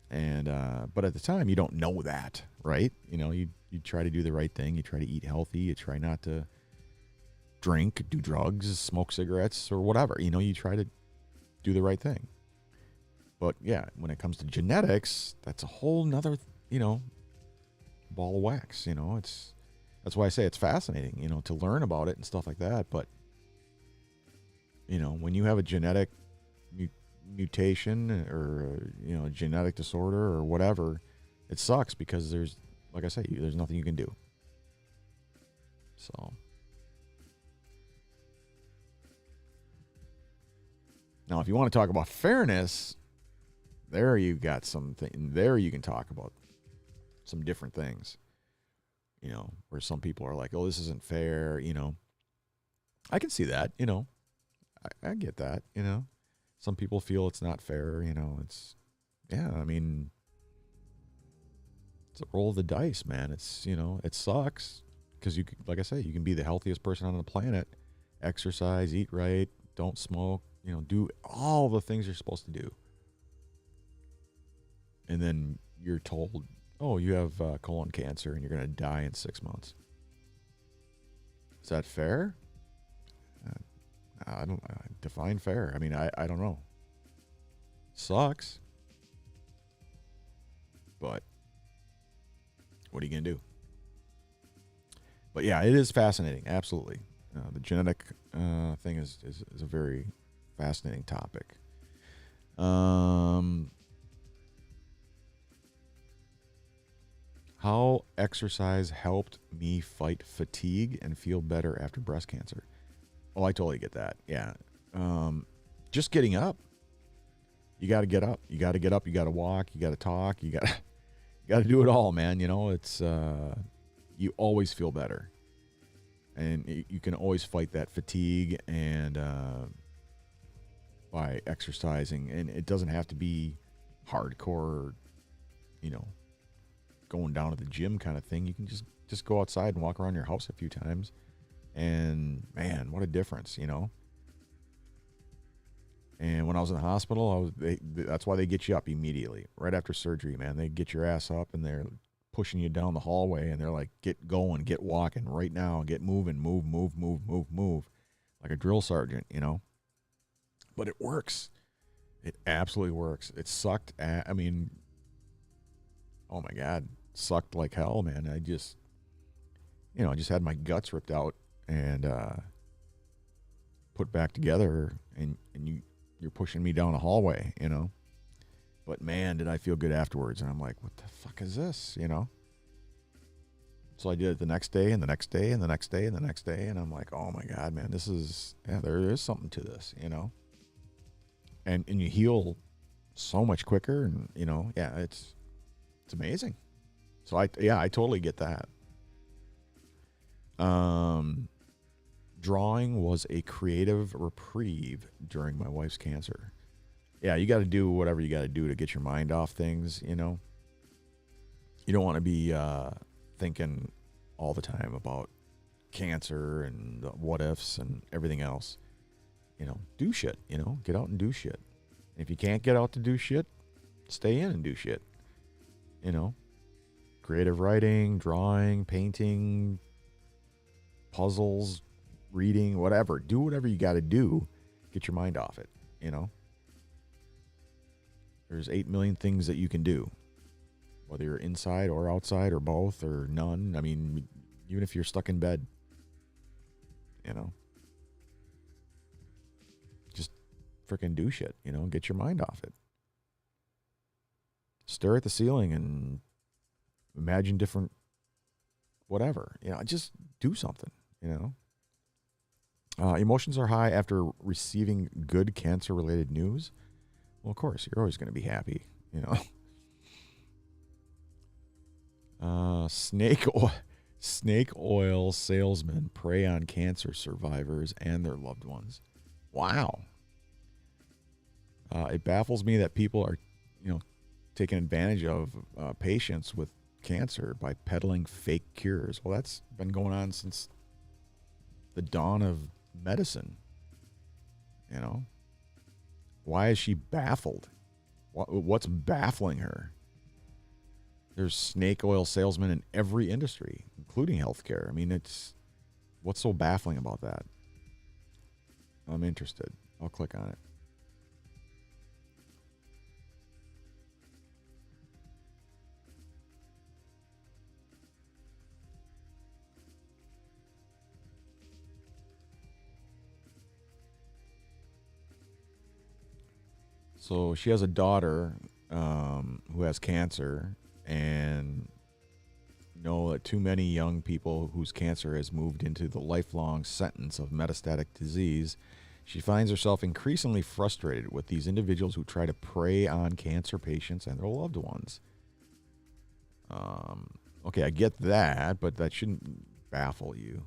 And but at the time, you don't know that, right? You try to do the right thing. You try to eat healthy. You try not to drink, do drugs, smoke cigarettes, or whatever. You try to do the right thing. But yeah, when it comes to genetics, that's a whole nother, ball of wax. That's why I say it's fascinating, to learn about it and stuff like that. But, when you have a genetic mutation or, a genetic disorder or whatever, it sucks because there's, like I say, there's nothing you can do. So. Now, if you want to talk about fairness, there you got something. There you can talk about some different things. Where some people are like, oh, this isn't fair, I can see that, I get that, Some people feel it's not fair, it's, I mean, it's a roll of the dice, man. It's, it sucks because like I say, you can be the healthiest person on the planet, exercise, eat right, don't smoke, do all the things you're supposed to do. And then you're told, oh, you have colon cancer and you're going to die in 6 months. Is that fair? I don't define fair. I mean, I don't know. Sucks. But what are you going to do? But yeah, it is fascinating. Absolutely. The genetic thing is a very fascinating topic. How exercise helped me fight fatigue and feel better after breast cancer. Oh, I totally get that. Yeah. Just getting up. You got to get up. You got to get up. You got to walk. You got to talk. You got to do it all, man. It's you always feel better, and you can always fight that fatigue and by exercising. And it doesn't have to be hardcore, going down to the gym kind of thing. You can just go outside and walk around your house a few times, and man, what a difference, And when I was in the hospital, that's why they get you up immediately right after surgery, man. They get your ass up and they're pushing you down the hallway and they're like, get going, get walking right now, get moving, move, like a drill sergeant, But it works. It absolutely works. It sucked. I mean, oh my God. Sucked like hell, man. I just had my guts ripped out and put back together, and you're pushing me down a hallway, But man, did I feel good afterwards. And I'm like, what the fuck is this, So I did it the next day and the next day and the next day and the next day. And I'm like, oh my God, man, there is something to this, And you heal so much quicker, and, it's amazing. So I totally get that. Drawing was a creative reprieve during my wife's cancer. Yeah, you got to do whatever you got to do to get your mind off things, You don't want to be thinking all the time about cancer and the what ifs and everything else. Do shit, get out and do shit. If you can't get out to do shit, stay in and do shit. Creative writing, drawing, painting, puzzles, reading, whatever. Do whatever you got to do. Get your mind off it, There's 8 million things that you can do, whether you're inside or outside or both or none. I mean, even if you're stuck in bed, just freaking do shit, get your mind off it. Stare at the ceiling and imagine different whatever. Just do something, Emotions are high after receiving good cancer-related news. Well, of course, you're always going to be happy, Snake oil salesmen prey on cancer survivors and their loved ones. Wow. It baffles me that people are, taking advantage of patients with cancer by peddling fake cures. Well, that's been going on since the dawn of medicine. Why is she baffled? What's baffling her? There's snake oil salesmen in every industry, including healthcare. I mean, what's so baffling about that? I'm interested. I'll click on it. So she has a daughter who has cancer, and know that too many young people whose cancer has moved into the lifelong sentence of metastatic disease. She finds herself increasingly frustrated with these individuals who try to prey on cancer patients and their loved ones. Okay, I get that, but that shouldn't baffle you.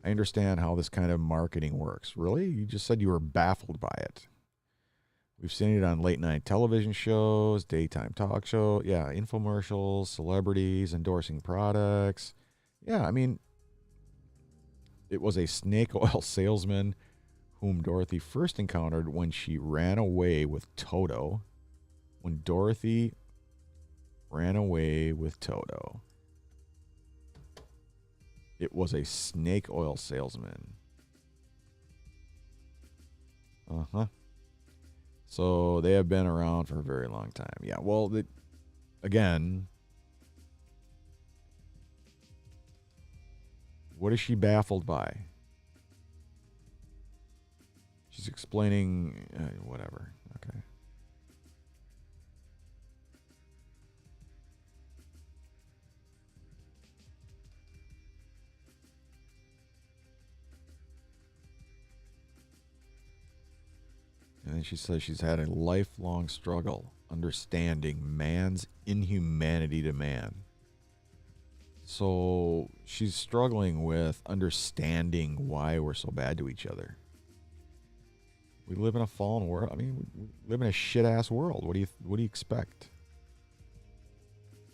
I understand how this kind of marketing works. Really? You just said you were baffled by it. We've seen it on late night television shows, daytime talk show, infomercials, celebrities endorsing products. Yeah, I mean, it was a snake oil salesman whom Dorothy first encountered when she ran away with Toto. When Dorothy ran away with Toto, it was a snake oil salesman. Uh-huh. So they have been around for a very long time. Yeah, well, again, what is she baffled by? She's explaining, whatever. Okay. And then she says she's had a lifelong struggle understanding man's inhumanity to man. So she's struggling with understanding why we're so bad to each other. We live in a fallen world. I mean, we live in a shit-ass world. What do you expect?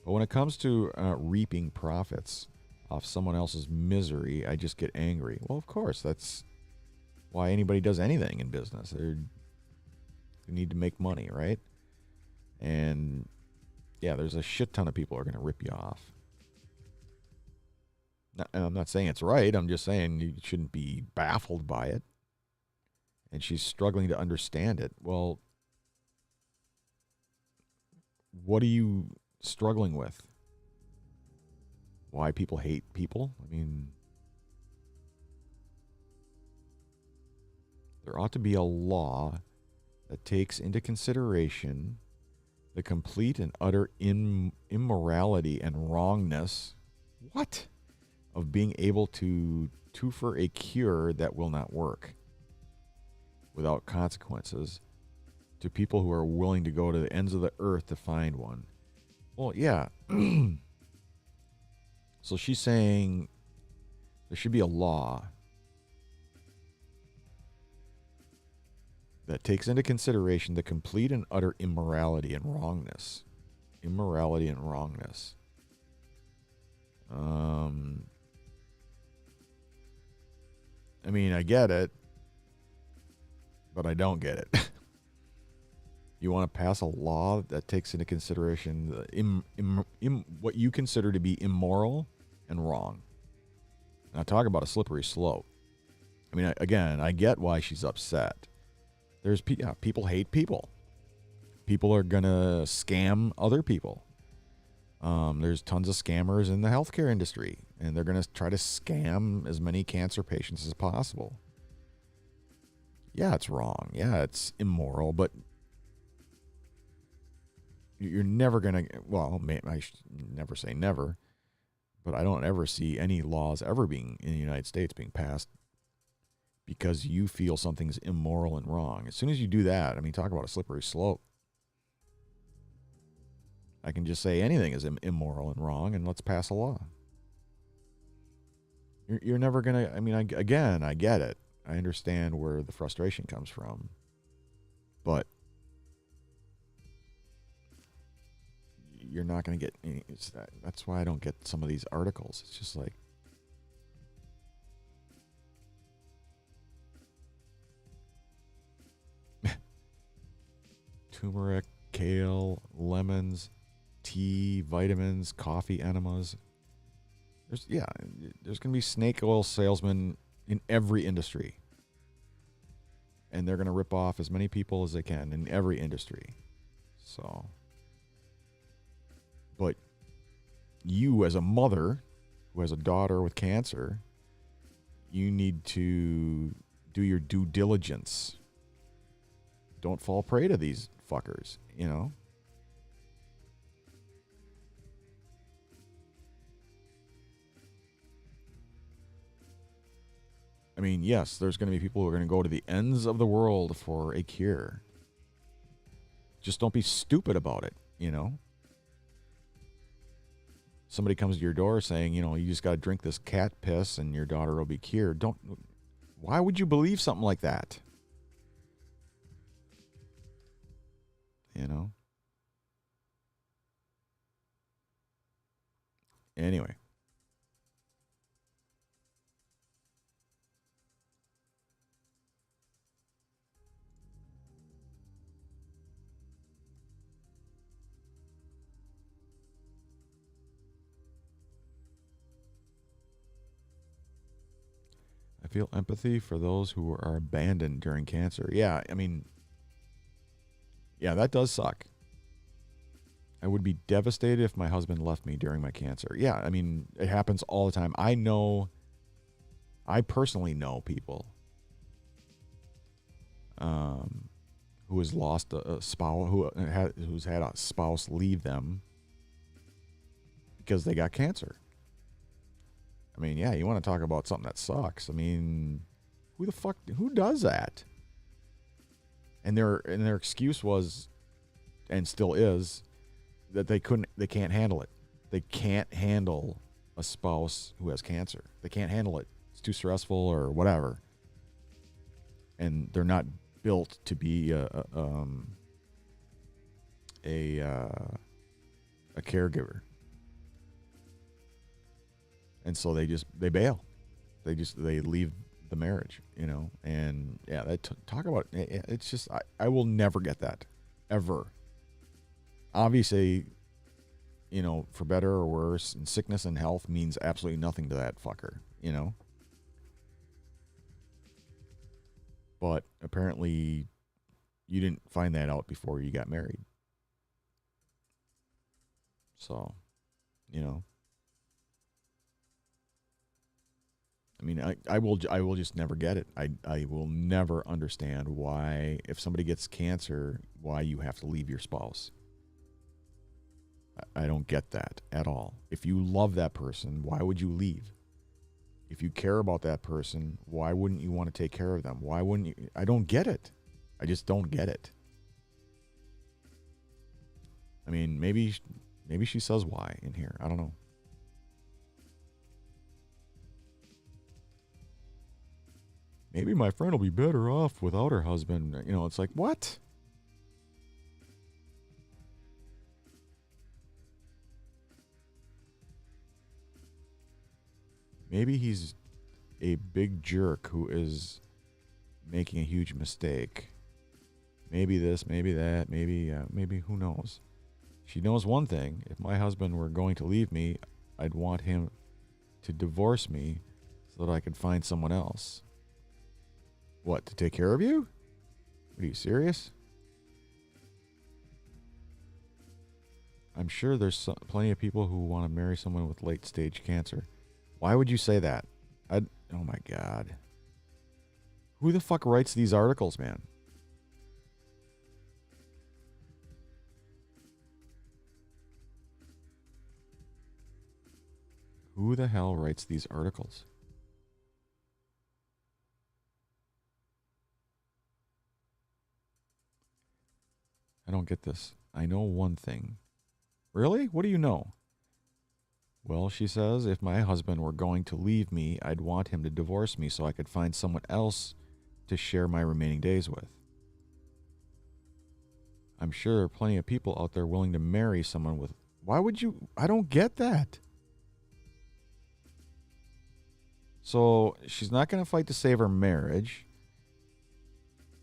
But when it comes to reaping profits off someone else's misery, I just get angry. Well, of course, that's why anybody does anything in business. They need to make money, right? And yeah, there's a shit ton of people who are going to rip you off. And I'm not saying it's right. I'm just saying you shouldn't be baffled by it. And she's struggling to understand it. Well, what are you struggling with? Why people hate people? I mean, there ought to be a law that takes into consideration the complete and utter immorality and wrongness, of being able to for a cure that will not work without consequences to people who are willing to go to the ends of the earth to find one. Well, yeah. So she's saying there should be a law that takes into consideration the complete and utter immorality and wrongness. Immorality and wrongness. I mean, I get it, but I don't get it. You want to pass a law that takes into consideration the what you consider to be immoral and wrong. Now, talk about a slippery slope. I mean, again, I get why she's upset. There's people hate people. People are gonna scam other people. There's tons of scammers in the healthcare industry, and they're gonna try to scam as many cancer patients as possible. Yeah, it's wrong. Yeah, it's immoral, but you're never going to, well, I should never say never, but I don't ever see any laws ever being in the United States being passed because you feel something's immoral and wrong. As soon as you do that, I mean, talk about a slippery slope. I can just say anything is immoral and wrong, and let's pass a law. You're never going to, I mean, again, I get it. I understand where the frustration comes from. But you're not going to get any, that's why I don't get some of these articles. It's just like, turmeric, kale, lemons, tea, vitamins, coffee enemas. There's going to be snake oil salesmen in every industry. And they're going to rip off as many people as they can in every industry. So, but you as a mother who has a daughter with cancer, you need to do your due diligence. Don't fall prey to these fuckers, you know? I mean, yes, there's going to be people who are going to go to the ends of the world for a cure. Just don't be stupid about it, you know? Somebody comes to your door saying, you know, you just got to drink this cat piss and your daughter will be cured. Why would you believe something like that? You know? Anyway. I feel empathy for those who are abandoned during cancer. Yeah, I mean, yeah, that does suck. I would be devastated if my husband left me during my cancer. Yeah, I mean, it happens all the time. I personally know people who has lost a spouse, who's had a spouse leave them because they got cancer. I mean, yeah, you want to talk about something that sucks. I mean, who does that? And their excuse was, and still is, that they can't handle it. They can't handle a spouse who has cancer. They can't handle it. It's too stressful or whatever. And they're not built to be a caregiver. And so they bail. They leave the marriage, you know. And yeah, talk about it. It's just I will never get that ever. Obviously, you know, for better or worse, and sickness and health means absolutely nothing to that fucker, you know. But apparently, you didn't find that out before you got married. So, you know. I mean, I will just never get it. I will never understand why, if somebody gets cancer, why you have to leave your spouse. I don't get that at all. If you love that person, why would you leave? If you care about that person, why wouldn't you want to take care of them? Why wouldn't you? I don't get it. I just don't get it. I mean, maybe she says why in here. I don't know. Maybe my friend will be better off without her husband. You know, it's like, what? Maybe he's a big jerk who is making a huge mistake. Maybe this, maybe that, maybe who knows? She knows one thing. If my husband were going to leave me, I'd want him to divorce me so that I could find someone else. What, to take care of you? Are you serious? I'm sure there's plenty of people who want to marry someone with late-stage cancer. Why would you say that? Oh, my God. Who the fuck writes these articles, man? Who the hell writes these articles? I don't get this. I know one thing. Really? What do you know? Well, she says, if my husband were going to leave me, I'd want him to divorce me so I could find someone else to share my remaining days with. I'm sure there are plenty of people out there willing to marry someone with... Why would you... I don't get that. So she's not going to fight to save her marriage.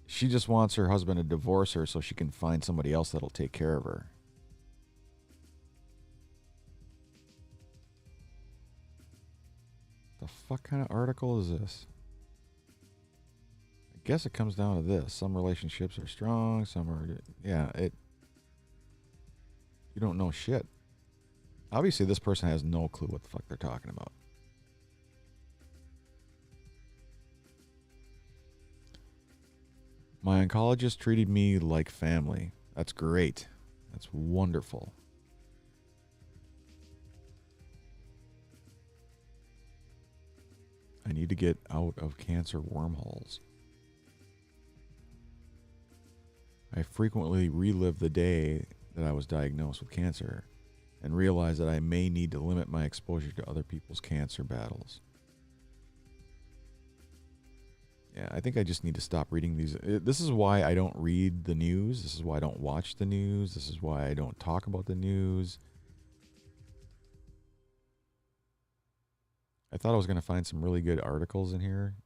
She just wants her husband to divorce her so she can find somebody else that'll take care of her. The fuck kind of article is this? I guess it comes down to this. Some relationships are strong, some are... Yeah, it... You don't know shit. Obviously, this person has no clue what the fuck they're talking about. My oncologist treated me like family. That's great. That's wonderful. I need to get out of cancer wormholes. I frequently relive the day that I was diagnosed with cancer and realize that I may need to limit my exposure to other people's cancer battles. Yeah, I think I just need to stop reading these. This is why I don't read the news. This is why I don't watch the news. This is why I don't talk about the news. I thought I was going to find some really good articles in here.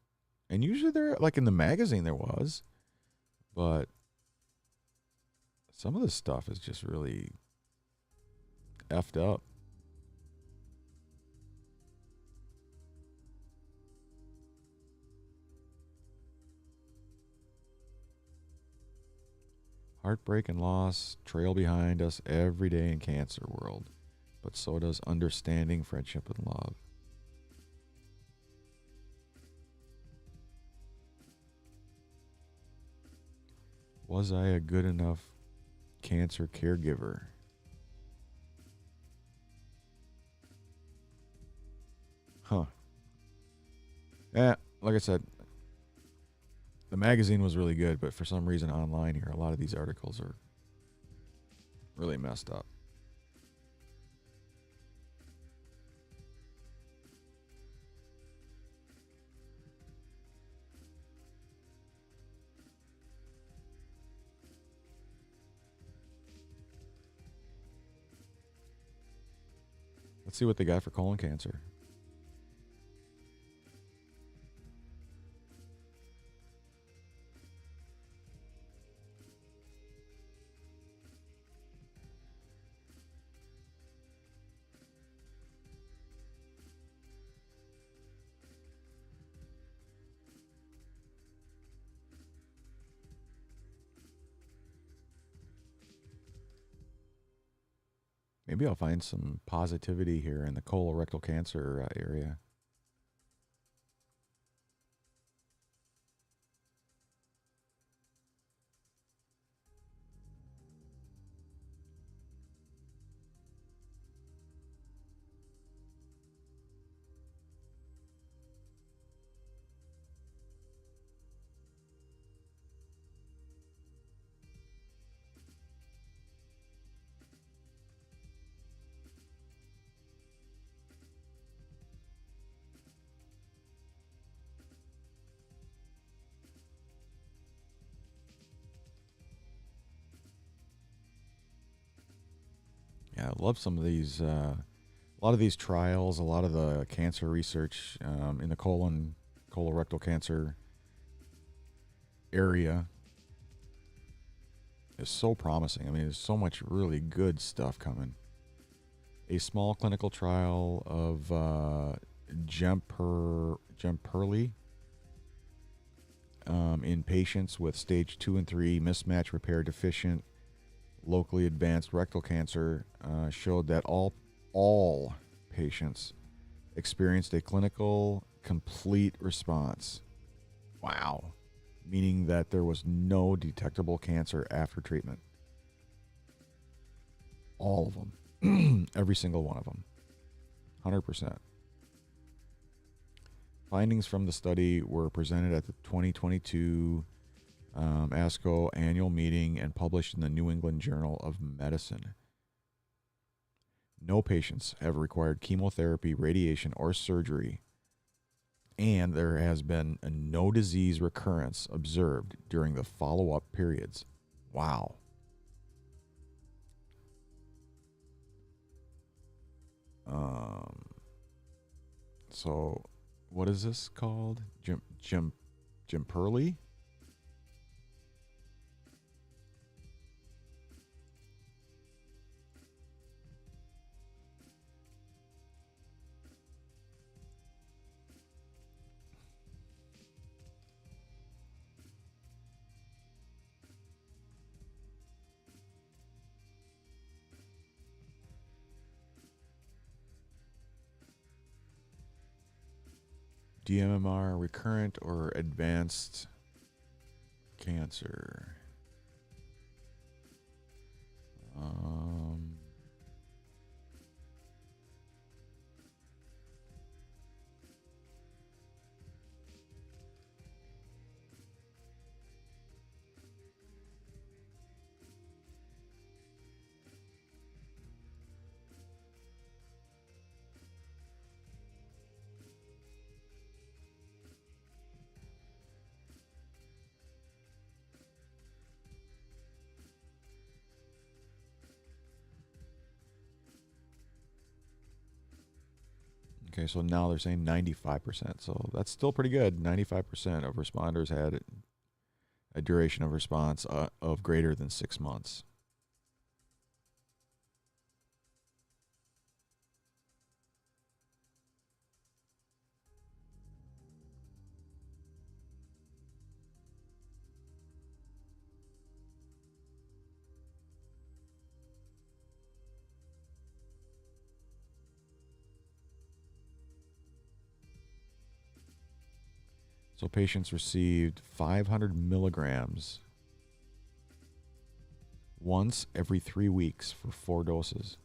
And usually they're, like in the magazine there was. But some of this stuff is just really effed up. Heartbreak and loss trail behind us every day in cancer world, but so does understanding, friendship, and love. Was I a good enough cancer caregiver? Huh. Yeah, like I said, the magazine was really good, but for some reason online here, a lot of these articles are really messed up. Let's see what they got for colon cancer. Maybe I'll find some positivity here in the colorectal cancer area. Yeah, I love some of these, a lot of these trials, a lot of the cancer research in the colorectal cancer area is so promising. I mean, there's so much really good stuff coming. A small clinical trial of Gemperli in patients with stage 2 and 3 mismatch repair deficient locally advanced rectal cancer showed that all patients experienced a clinical complete response. Wow. meaning that there was no detectable cancer after treatment. All of them. Every single one of them. 100%. Findings from the study were presented at the 2022 ASCO annual meeting and published in the New England Journal of Medicine. No patients have required chemotherapy, radiation, or surgery, and there has been no disease recurrence observed during the follow-up periods. Wow. So what is this called? Jim Perley? DMMR, recurrent or advanced cancer. Okay, so now they're saying 95%. So that's still pretty good. 95% of responders had a duration of response of greater than 6 months. So patients received 500 milligrams once every 3 weeks for 4 doses,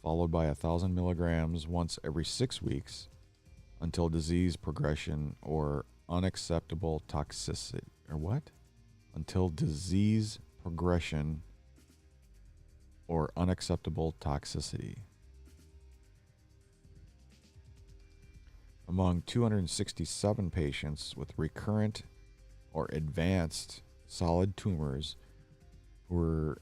followed by 1,000 milligrams once every 6 weeks until disease progression or unacceptable toxicity. Or what? Until disease progression or unacceptable toxicity. Among 267 patients with recurrent or advanced solid tumors who were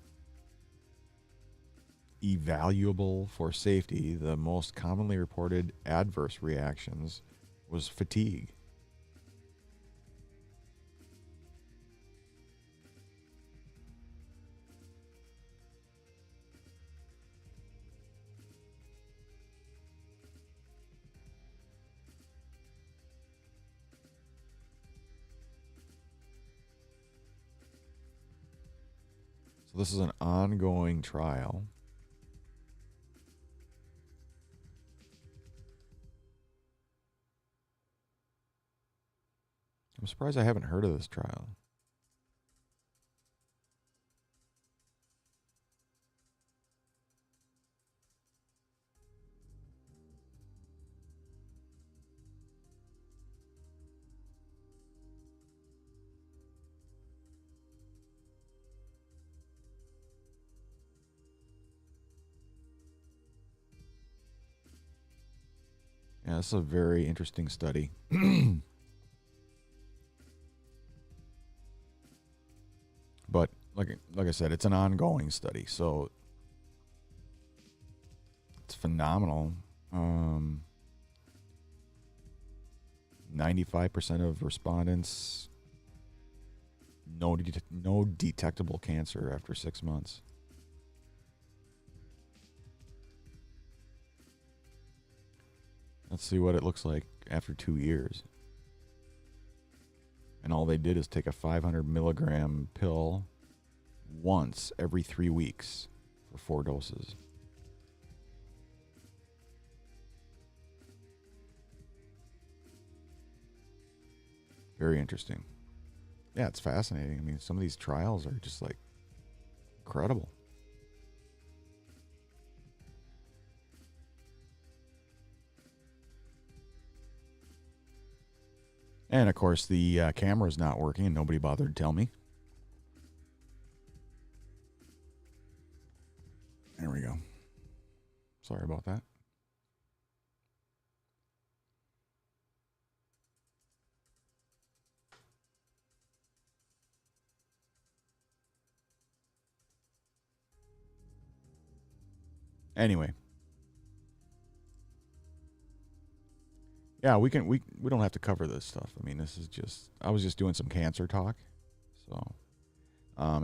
evaluable for safety, the most commonly reported adverse reactions was fatigue. So this is an ongoing trial. I'm surprised I haven't heard of this trial. Yeah, this is a very interesting study. But like I said, it's an ongoing study, so it's phenomenal. 95% of respondents no detectable cancer after 6 months. Let's see what it looks like after 2 years. And all they did is take a 500 milligram pill once every 3 weeks for 4 doses. Very interesting. yeah, it's fascinating. I mean, some of these trials are just like incredible. And of course, the camera's not working, and nobody bothered to tell me. There we go. Sorry about that. Anyway, yeah, we don't have to cover this stuff. I mean, this is just I was just doing some cancer talk. So,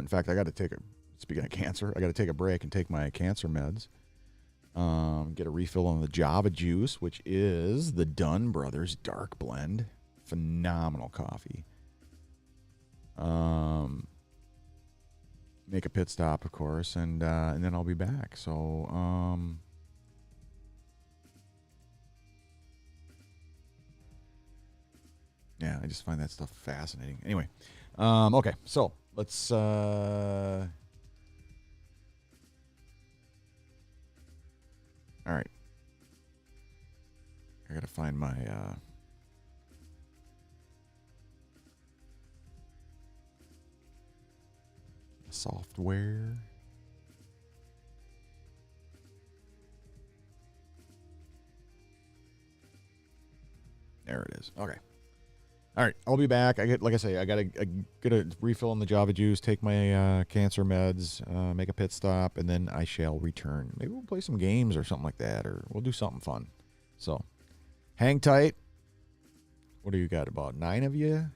in fact, I got to take a speaking of cancer, I got to take a break and take my cancer meds. Get a refill on the Java Juice, which is the Dunn Brothers Dark Blend. Phenomenal coffee. Make a pit stop, of course, and then I'll be back. So, yeah, I just find that stuff fascinating. Anyway, okay, so let's. All right, I gotta find my. Software. There it is. Okay. All right, I'll be back. Like I say, I get a refill on the Java Juice, take my cancer meds, make a pit stop, and then I shall return. Maybe we'll play some games or something like that, or we'll do something fun. So, hang tight. What do you got? About 9 of you?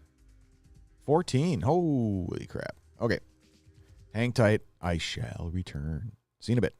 14. Holy crap. Okay. Hang tight. I shall return. See you in a bit.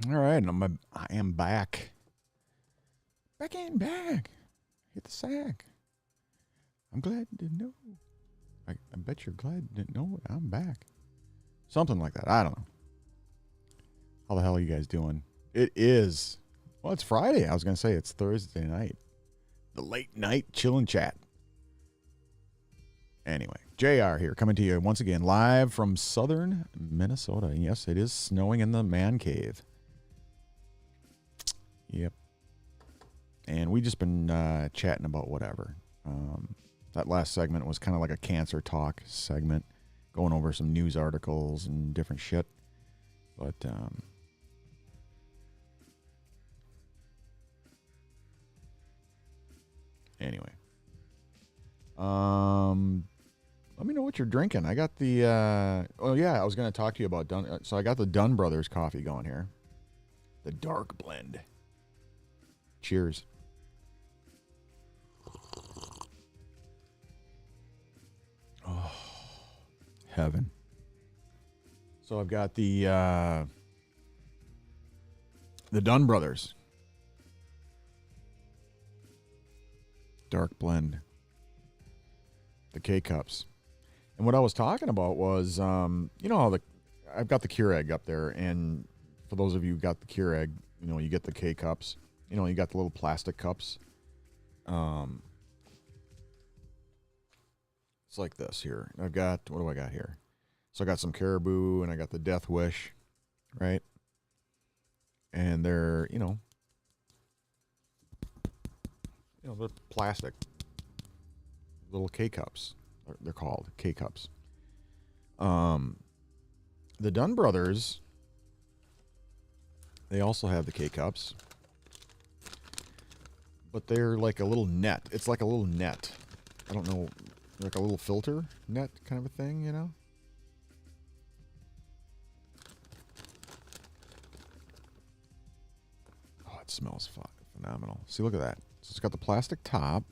All right, I am back. Back and back. Hit the sack. I'm glad to know. I bet you're glad to know I'm back. Something like that. I don't know. How the hell are you guys doing? It is. Well, it's Friday. I was going to say it's Thursday night. The late night chill and chat. Anyway, JR here coming to you once again live from southern Minnesota. Yes, it is snowing in the man cave. Yep. And we just been chatting about whatever. That last segment was kind of like a cancer talk segment, going over some news articles and different shit. But anyway, let me know what you're drinking. I got the oh yeah, I was going to talk to you about Dunn. So I got the Dunn Brothers coffee going here, the dark blend. Cheers. Oh, heaven. So I've got the Dunn Brothers dark blend, the K-Cups. And what I was talking about was, you know how I've got the Keurig up there, and for those of you who got the Keurig, you know, you get the K-Cups. You know, you got the little plastic cups. It's like this here. I've got, what do I got here? So I got some Caribou, and I got the Death Wish, right? And they're, you know, they're plastic. Little K-Cups. They're called K-Cups. The Dunn Brothers, they also have the K-Cups. But they're like a little net. It's like a little net. I don't know, like a little filter net kind of a thing, you know? Oh, it smells phenomenal. See, look at that. So it's got the plastic top.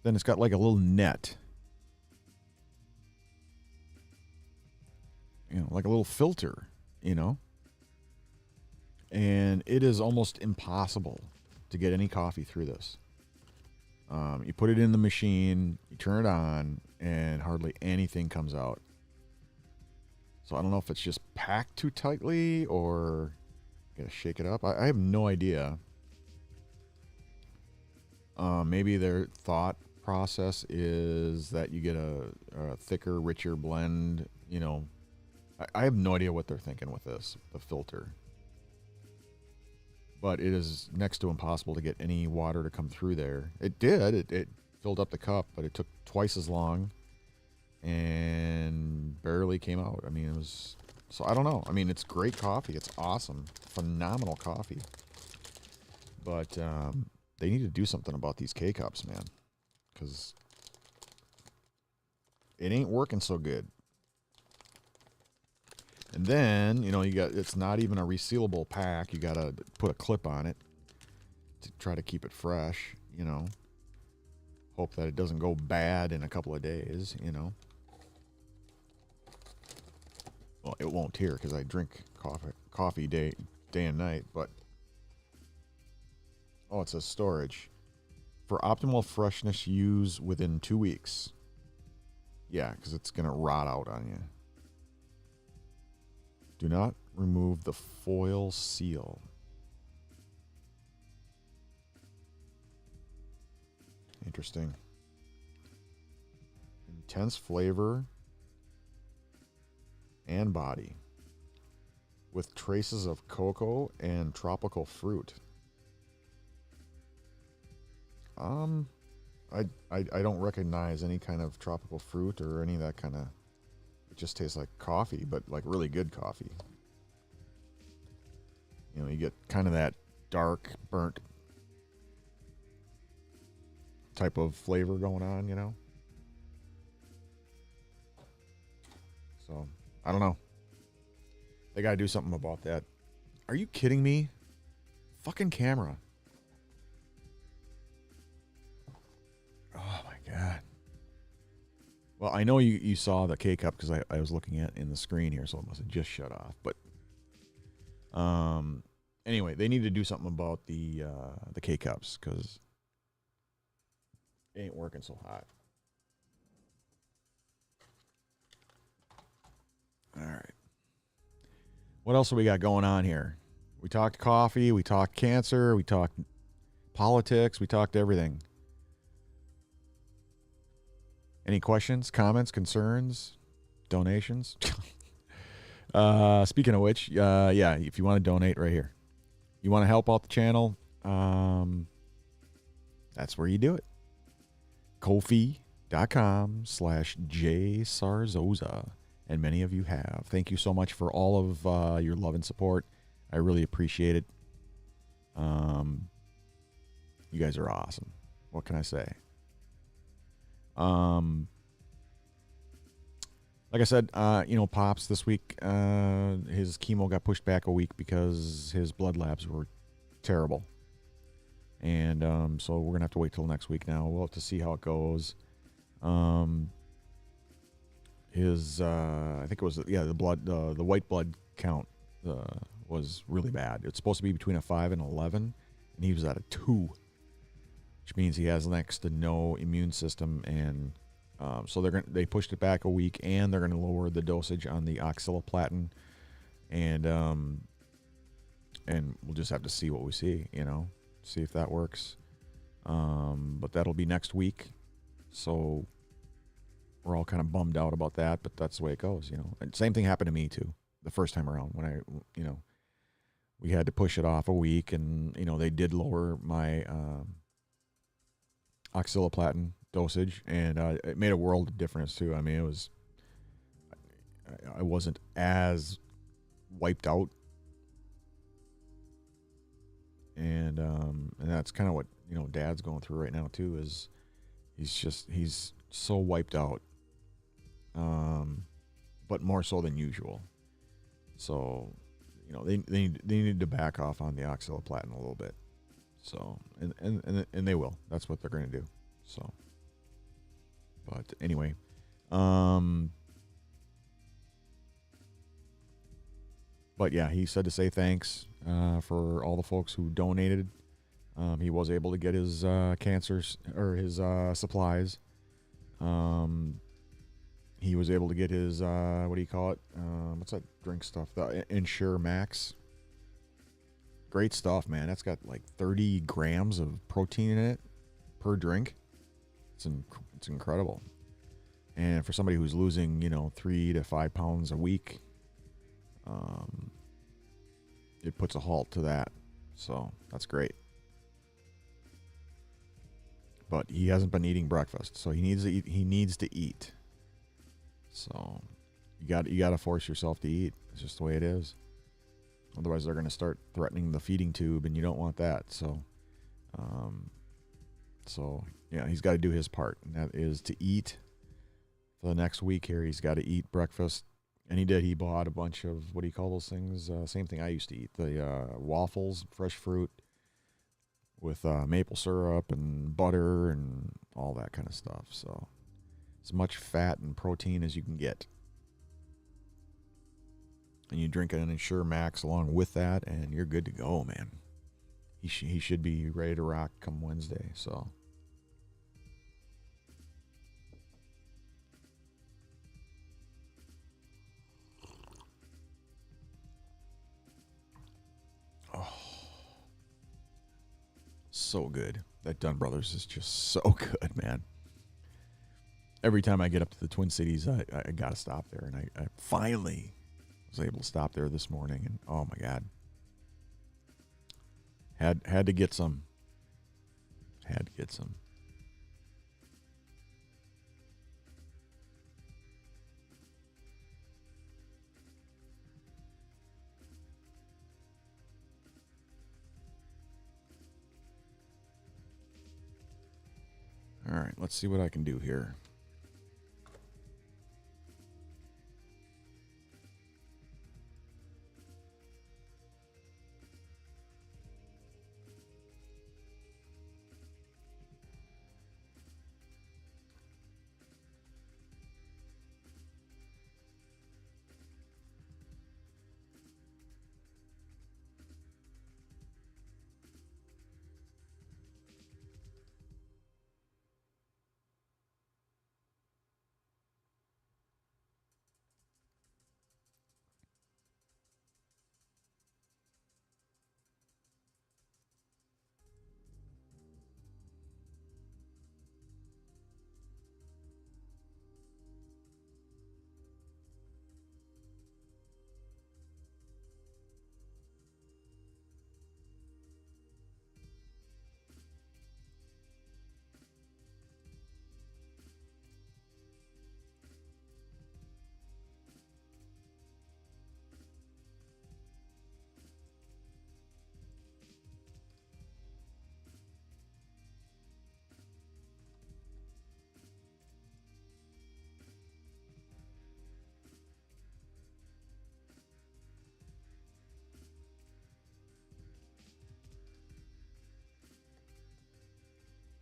Then it's got like a little net. You know, like a little filter, you know? And it is almost impossible to get any coffee through this. You put it in the machine, you turn it on, and hardly anything comes out. So I don't know if it's just packed too tightly or gotta shake it up. I have no idea. Maybe their thought process is that you get a thicker, richer blend. You know, I have no idea what they're thinking with this, the filter. But it is next to impossible to get any water to come through there. It did. It filled up the cup, but it took twice as long and barely came out. I mean, it was... So I don't know. I mean, it's great coffee. It's awesome. Phenomenal coffee. But they need to do something about these K-Cups, man. Because it ain't working so good. And then, you know, it's not even a resealable pack. You got to put a clip on it to try to keep it fresh, you know. Hope that it doesn't go bad in a couple of days, you know. Well, it won't here because I drink coffee day and night, but... Oh, it says storage. For optimal freshness, use within 2 weeks. Yeah, because it's going to rot out on you. Do not remove the foil seal. Interesting. Intense flavor and body with traces of cocoa and tropical fruit. I don't recognize any kind of tropical fruit or any of that kind of... It just tastes like coffee, but like really good coffee. You know, you get kind of that dark, burnt type of flavor going on, you know? So, I don't know. They got to do something about that. Are you kidding me? Fucking camera. Oh my God. Well, I know you saw the K-Cup because I was looking at in the screen here, so it must have just shut off. But Anyway, they need to do something about the K cups because it ain't working so hot. All right. What else do we got going on here? We talked coffee, we talked cancer, we talked politics, we talked everything. Any questions, comments, concerns, donations? Speaking of which, yeah, if you want to donate right here. You want to help out the channel, that's where you do it. Ko-fi.com/jsarzosa. And many of you have. Thank you so much for all of your love and support. I really appreciate it. You guys are awesome. What can I say? Like I said, Pops this week, his chemo got pushed back a week because his blood labs were terrible. And so we're going to have to wait till next week now. We'll have to see how it goes. His, I think it was, the blood, the white blood count was really bad. It's supposed to be between a 5 and 11, and he was at a 2, which means he has next to no immune system. And so they pushed it back a week, and they're going to lower the dosage on the oxaliplatin, and we'll just have to see what we see, see if that works. But that'll be next week. So we're all kind of bummed out about that, but that's the way it goes, And same thing happened to me too, the first time around when we had to push it off a week, and they did lower my oxaliplatin dosage, and it made a world of difference too. I mean, I wasn't as wiped out, and that's kind of what Dad's going through right now too. Is he's so wiped out, but more so than usual. So they need to back off on the oxaliplatin a little bit. So and they will. That's what they're going to do. So, but anyway, but yeah, he said to say thanks for all the folks who donated. He was able to get his cancers or his supplies. He was able to get his what do you call it? What's that drink stuff? The Ensure Max. Great stuff, man. That's got like 30 grams of protein in it per drink. It's incredible. And for somebody who's losing, 3 to 5 pounds a week, it puts a halt to that. So that's great. But he hasn't been eating breakfast, so he needs to eat. He needs to eat. So you got to force yourself to eat. It's just the way it is. Otherwise, they're going to start threatening the feeding tube, and you don't want that. So, yeah, he's got to do his part, and that is to eat. For the next week here, he's got to eat breakfast, and he did. He bought a bunch of, what do you call those things? Same thing I used to eat, the waffles, fresh fruit, with maple syrup and butter and all that kind of stuff. So as much fat and protein as you can get. And you drink an Ensure Max along with that, and you're good to go, man. He should be ready to rock come Wednesday. So so good. That Dunn Brothers is just so good, man. Every time I get up to the Twin Cities, I got to stop there. And I finally was able to stop there this morning. And oh, my God. Had to get some. Had to get some. All right, let's see what I can do here.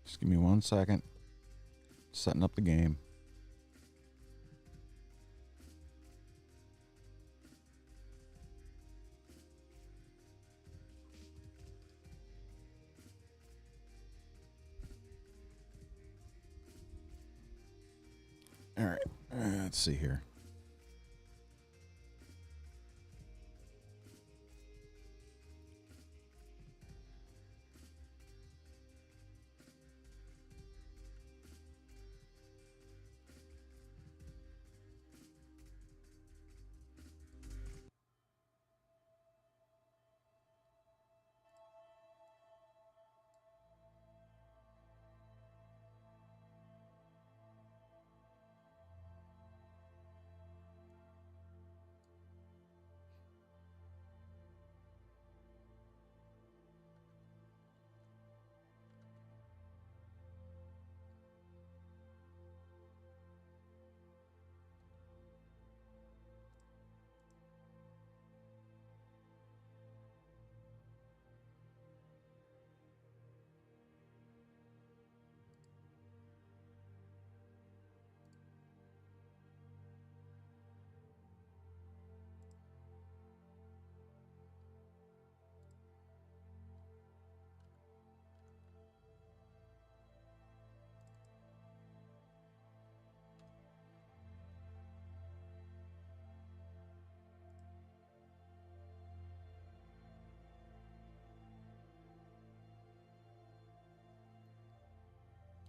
Just give me 1 second. Setting up the game. All right, let's see here.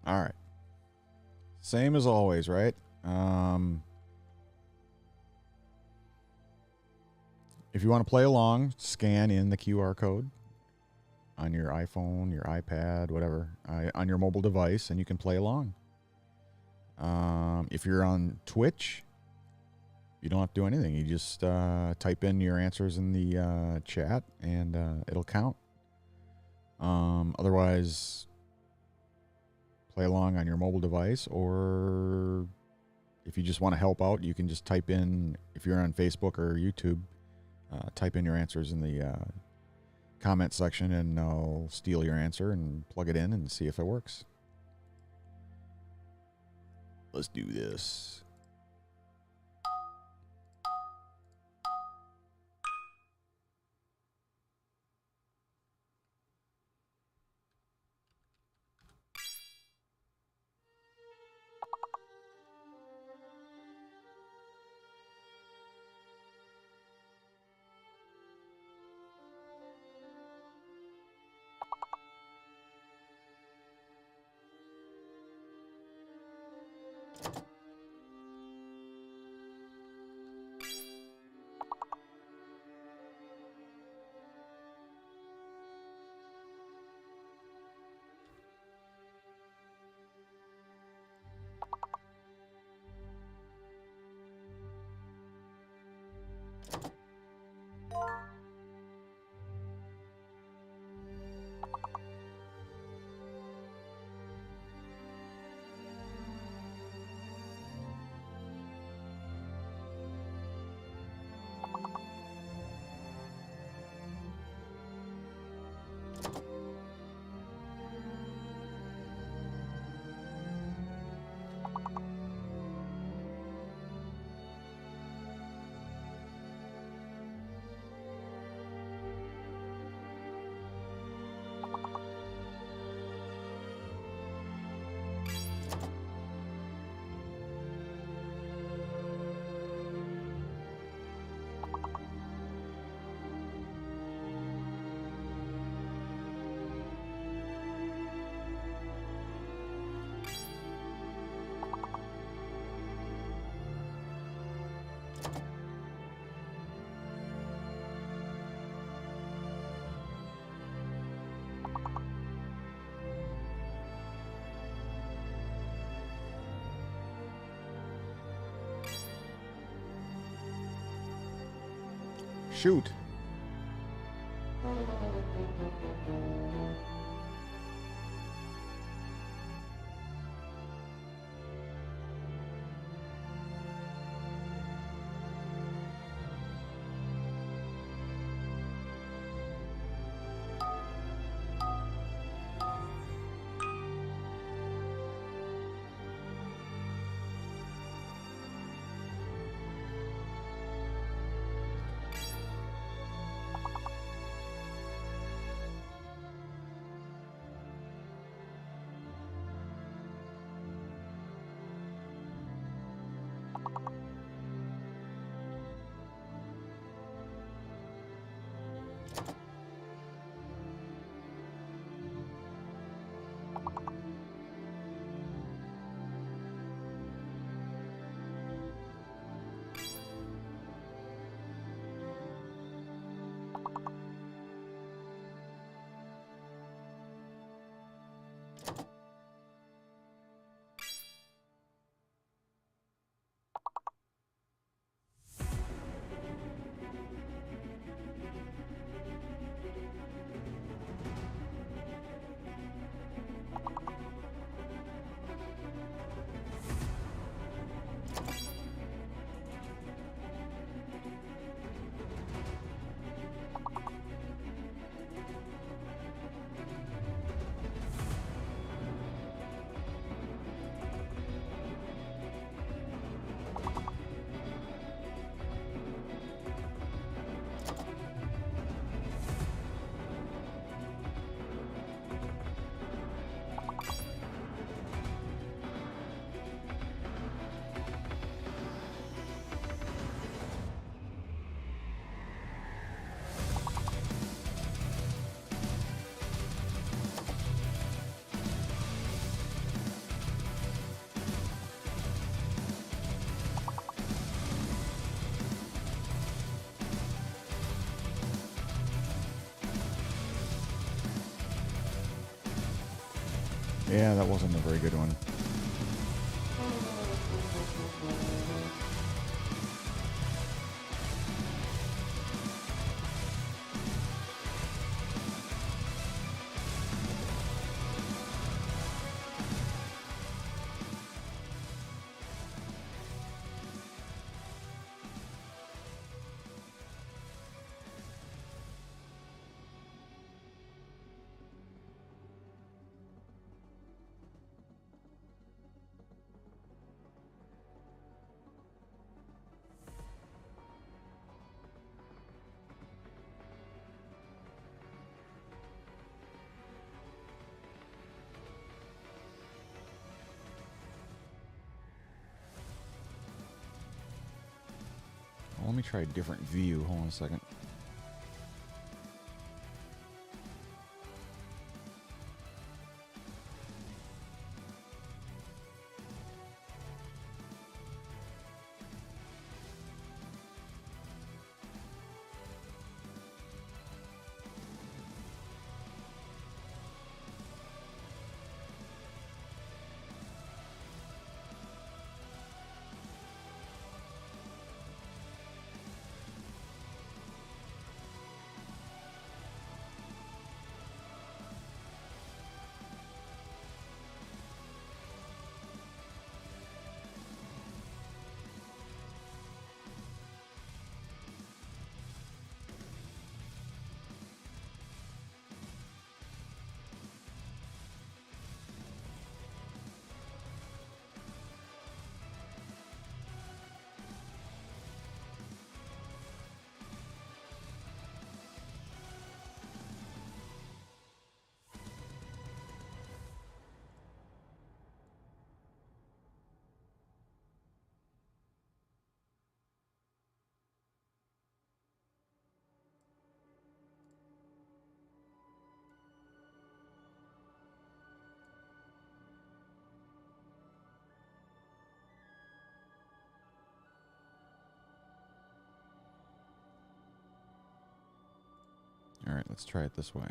All right. Same as always, right? If you want to play along, scan in the QR code on your iPhone, your iPad, whatever, on your mobile device, and you can play along. If you're on Twitch, you don't have to do anything. You just type in your answers in the chat, and it'll count. Otherwise, play along on your mobile device, or if you just want to help out, you can just type in, if you're on Facebook or YouTube, type in your answers in the comment section, and I'll steal your answer and plug it in and see if it works. Let's do this. Shoot. Yeah, that wasn't a very good one. Let me try a different view. Hold on a second. All right, let's try it this way.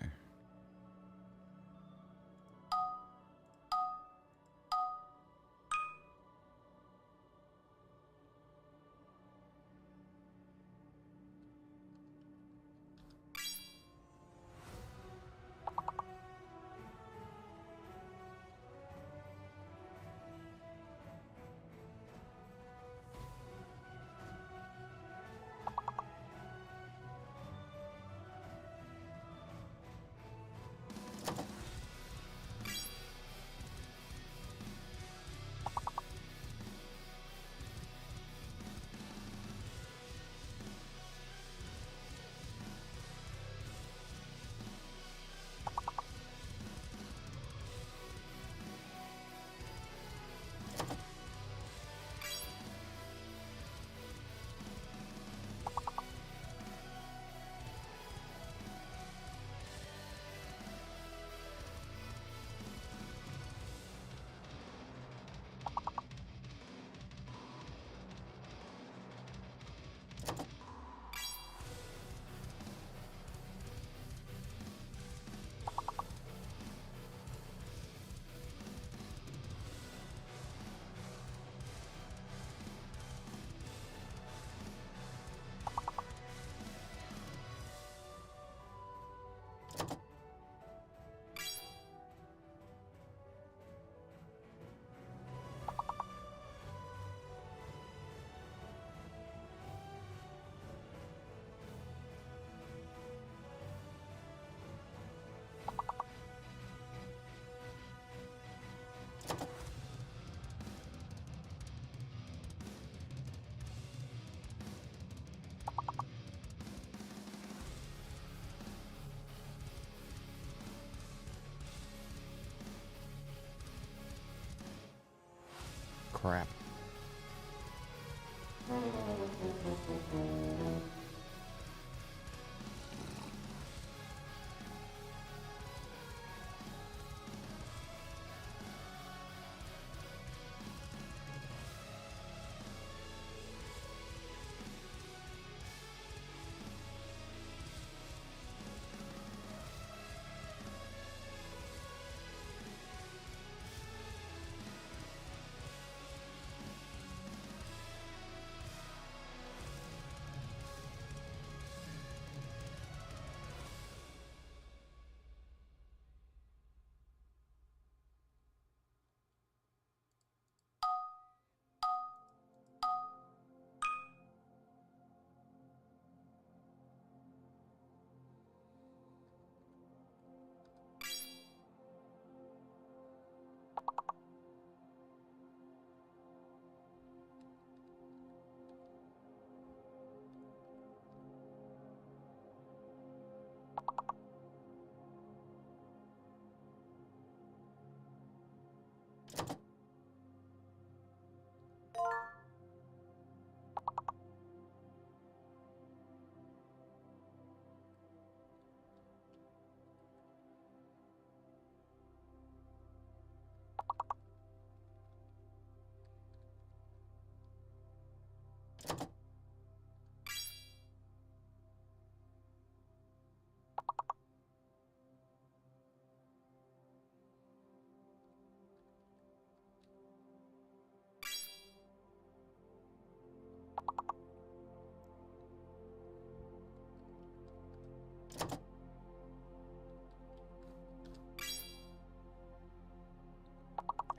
Crap.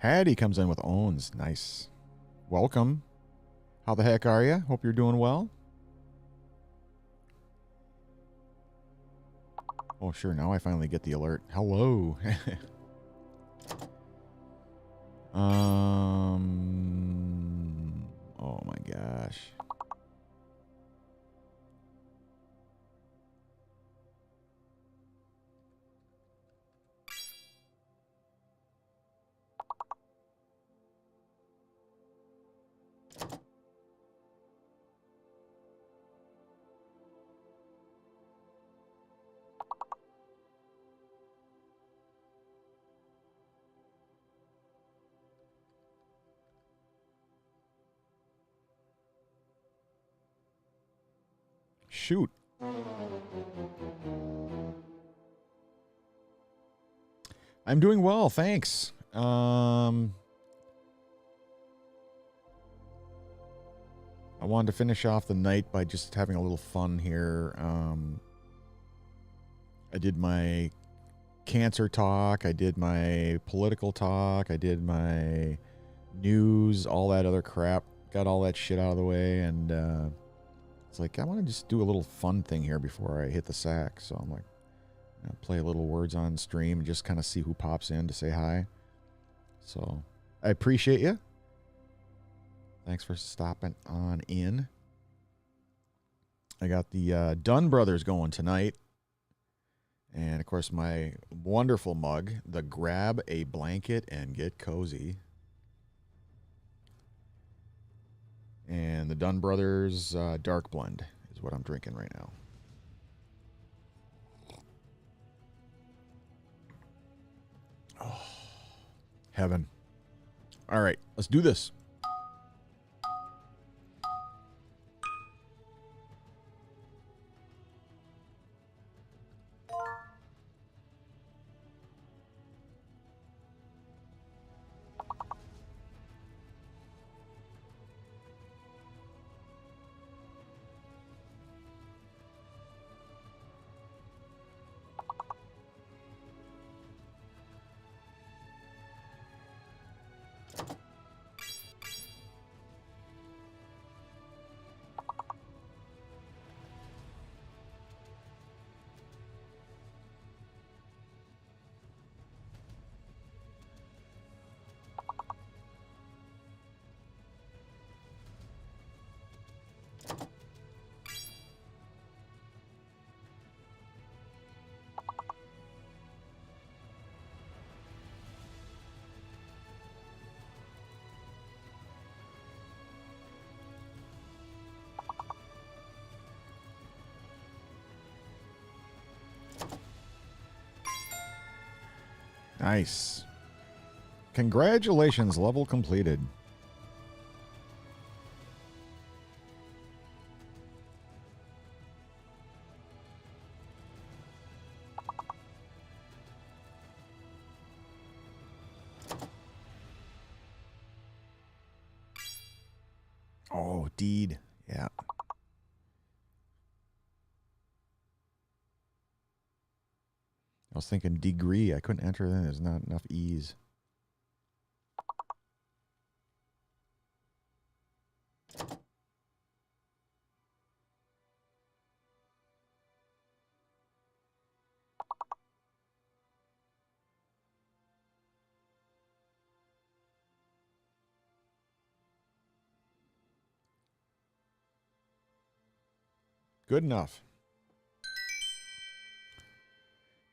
Hattie comes in with owns. Nice. Welcome. How the heck are you? Hope you're doing well. Oh, sure. Now I finally get the alert. Hello. Oh my gosh. Shoot. I'm doing well, thanks. I wanted to finish off the night by just having a little fun here. I did my cancer talk. I did my political talk. I did my news, all that other crap. Got all that shit out of the way, and it's like, I want to just do a little fun thing here before I hit the sack. So I'm like, play a little words on stream and just kind of see who pops in to say hi. So I appreciate you. Thanks for stopping on in. I got the Dunn Brothers going tonight. And, of course, my wonderful mug, the Grab a Blanket and Get Cozy. And the Dunn Brothers Dark Blend is what I'm drinking right now. Oh, heaven. All right, let's do this. Nice. Congratulations, level completed. Oh, deed. Yeah. I was thinking degree. I couldn't enter that. There's not enough E's. Good enough.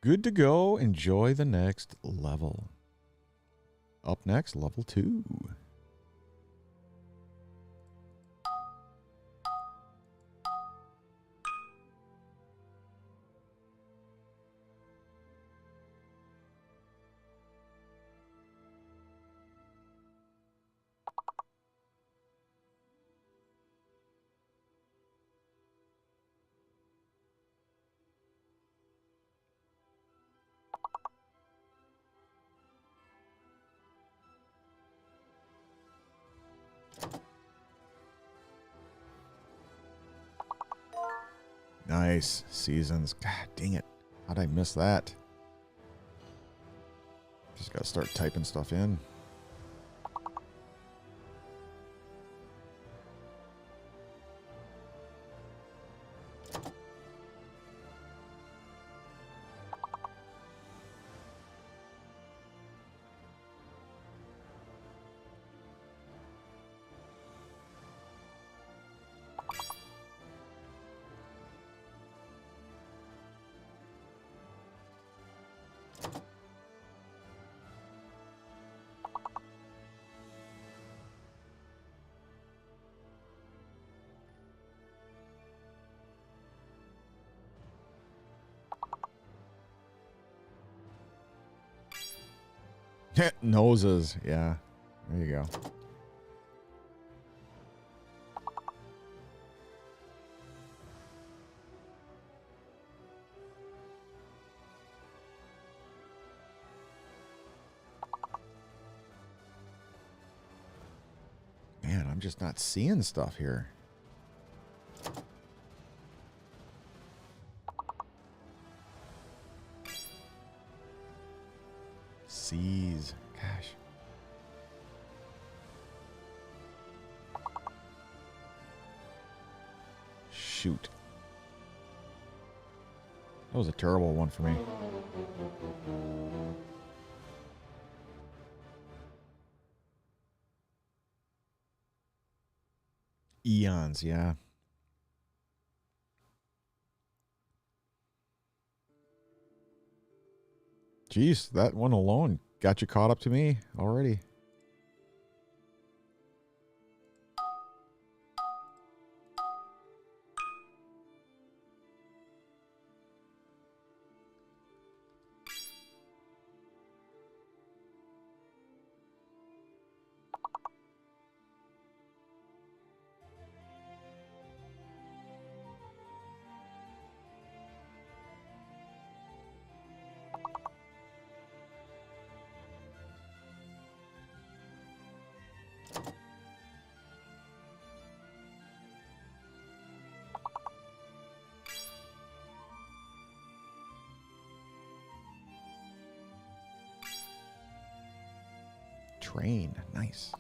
Good to go. Enjoy the next level. Up next, level 2. Nice. Seasons. God dang it. How'd I miss that? Just gotta start typing stuff in. Noses. Yeah. There you go. Man, I'm just not seeing stuff here. C's. Gosh. Shoot. That was a terrible one for me. Eons, yeah. Jeez, that one alone got you caught up to me already. Train, nice.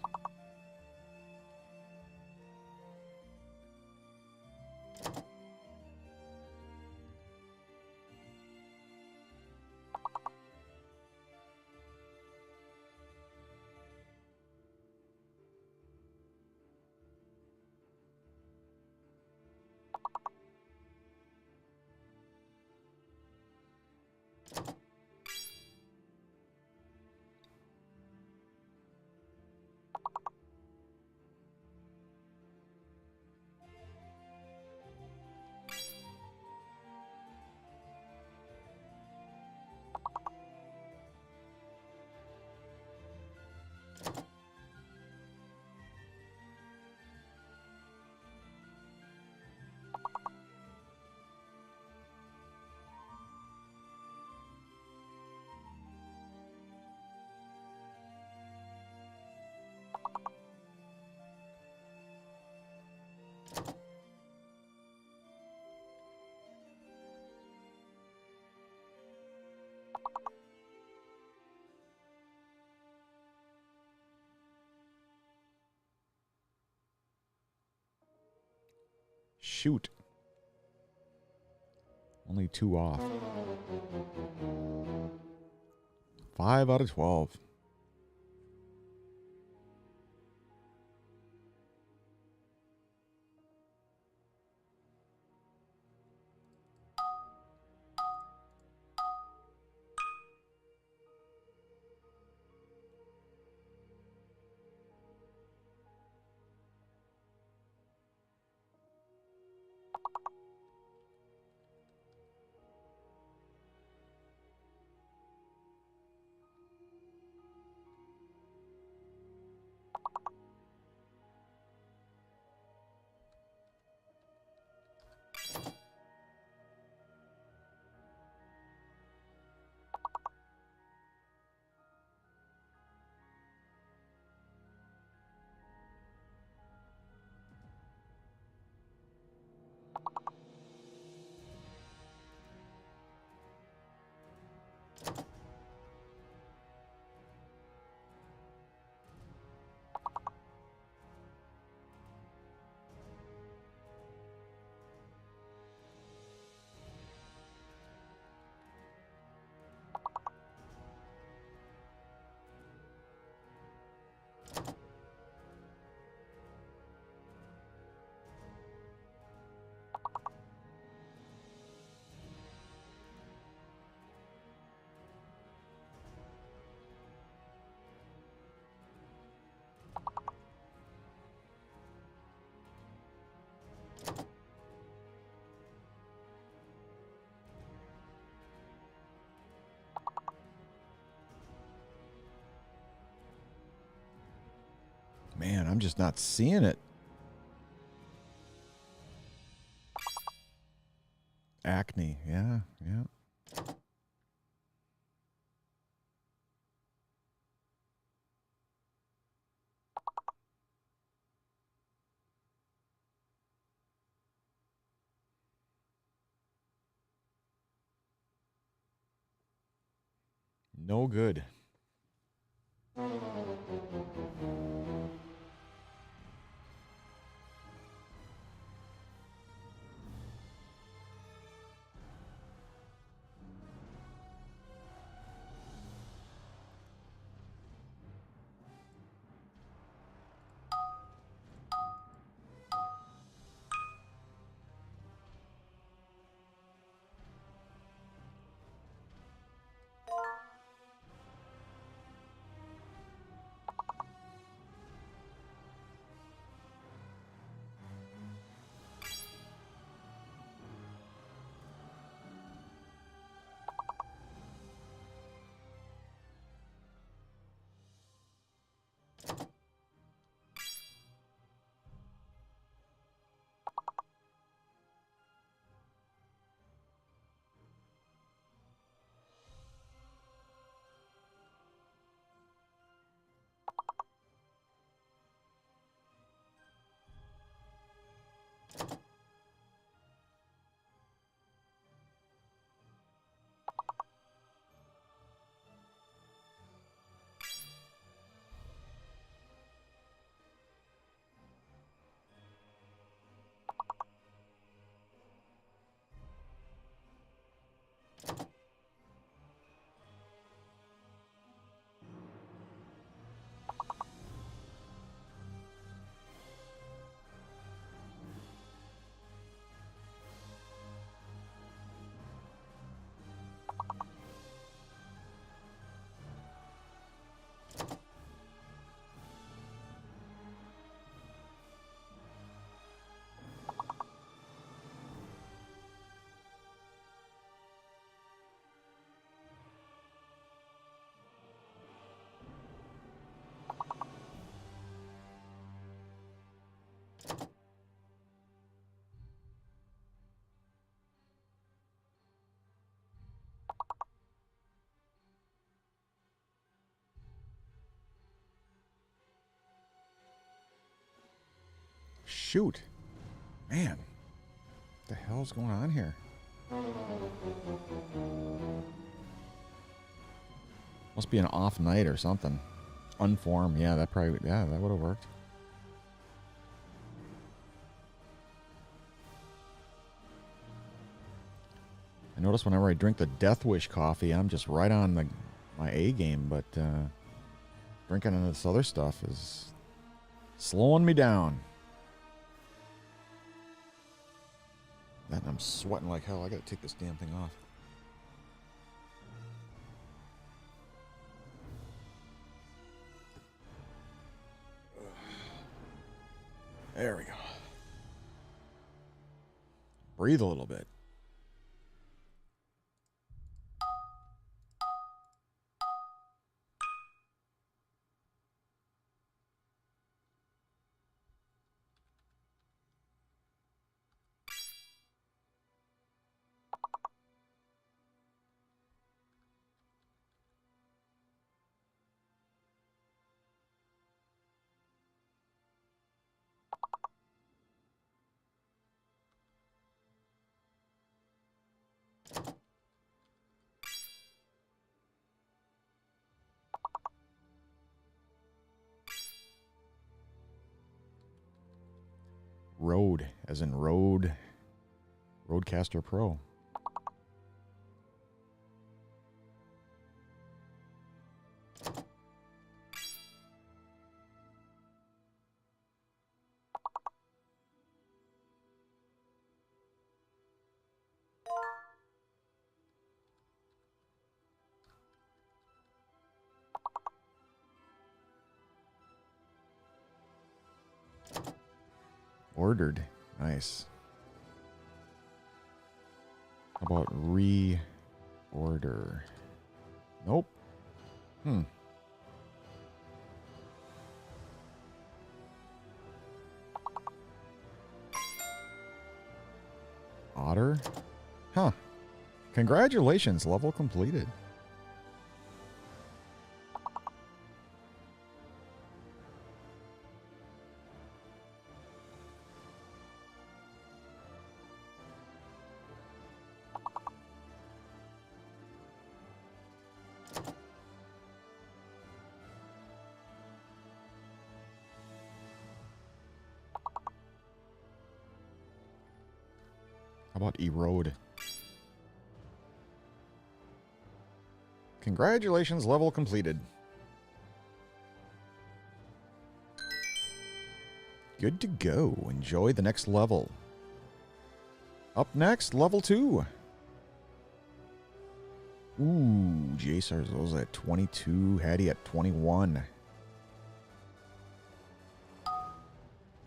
Shoot. Only 2 off. 5 out of 12. Man, I'm just not seeing it. Acne. Yeah, yeah. No good. Shoot. Man. What the hell's going on here? Must be an off night or something. Unformed. Yeah, that probably, yeah, that would have worked. I notice whenever I drink the Death Wish coffee, I'm just right on my A game, but drinking this other stuff is slowing me down. And I'm sweating like hell. I gotta take this damn thing off. There we go. Breathe a little bit. Rode, as in Rodecaster Pro. Ordered. Nice. How about reorder? Nope. Otter? Huh. Congratulations, level completed. How about erode? Congratulations, level completed. Good to go. Enjoy the next level. Up next, level 2. Ooh, JSAR's was at 22, Hattie at 21.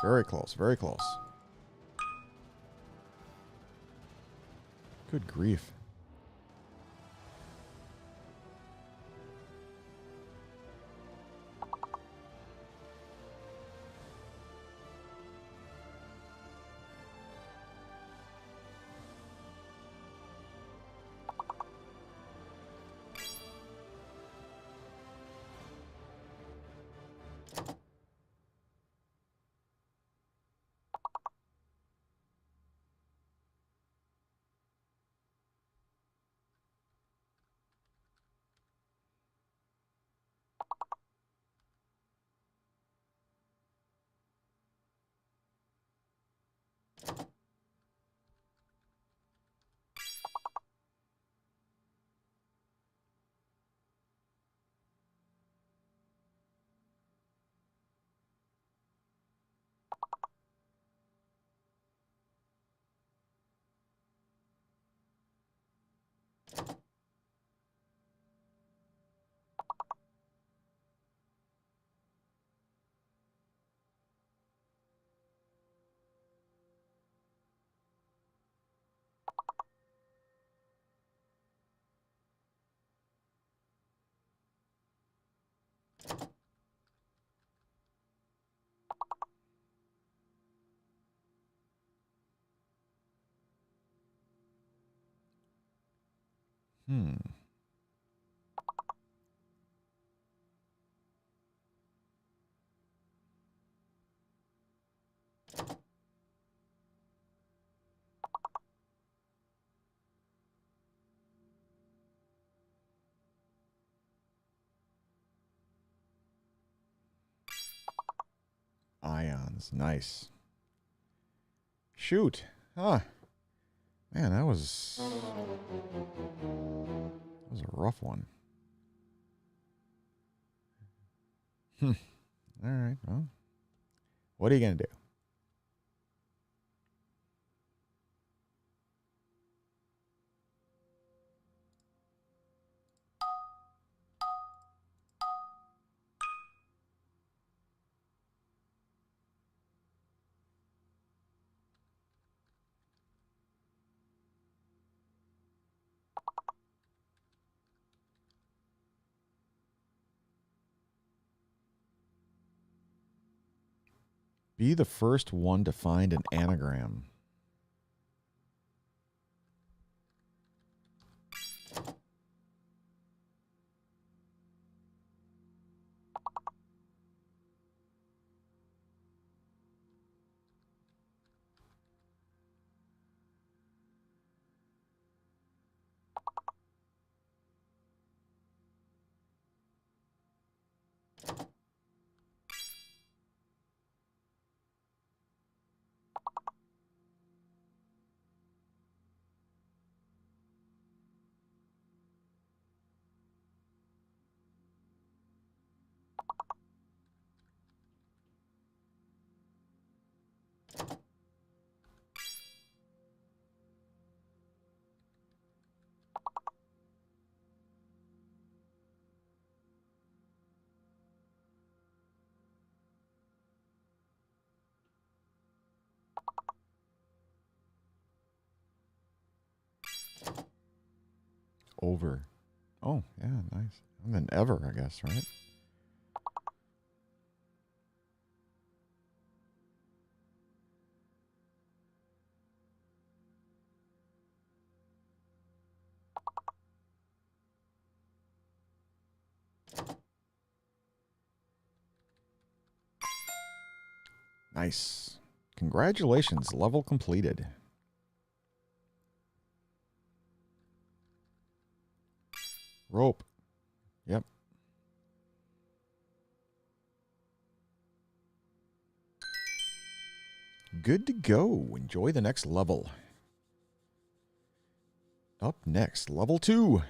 Very close, very close. Good grief. Ions, nice. Shoot. Huh. Man, that was a rough one. All right, well. What are you going to do? Be the first one to find an anagram. Over. Oh, yeah, nice. And then ever, I guess, right? Nice. Congratulations. Level completed. Rope. Yep. Good to go. Enjoy the next level. Up next, level 2.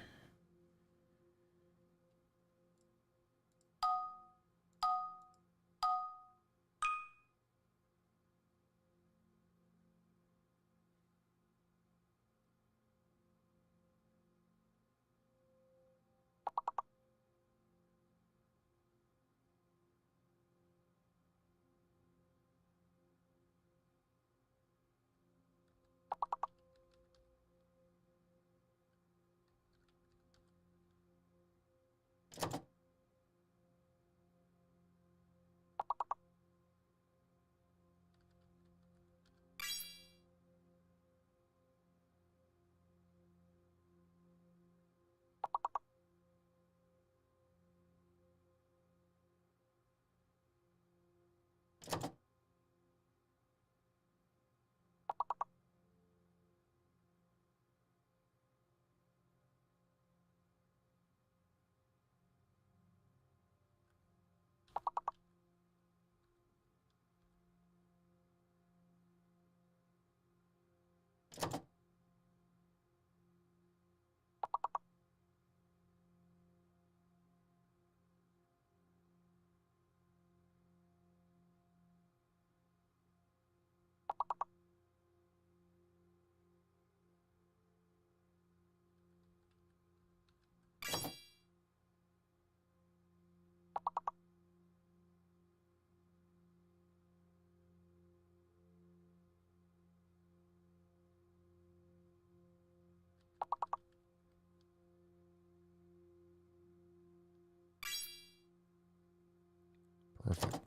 Perfect.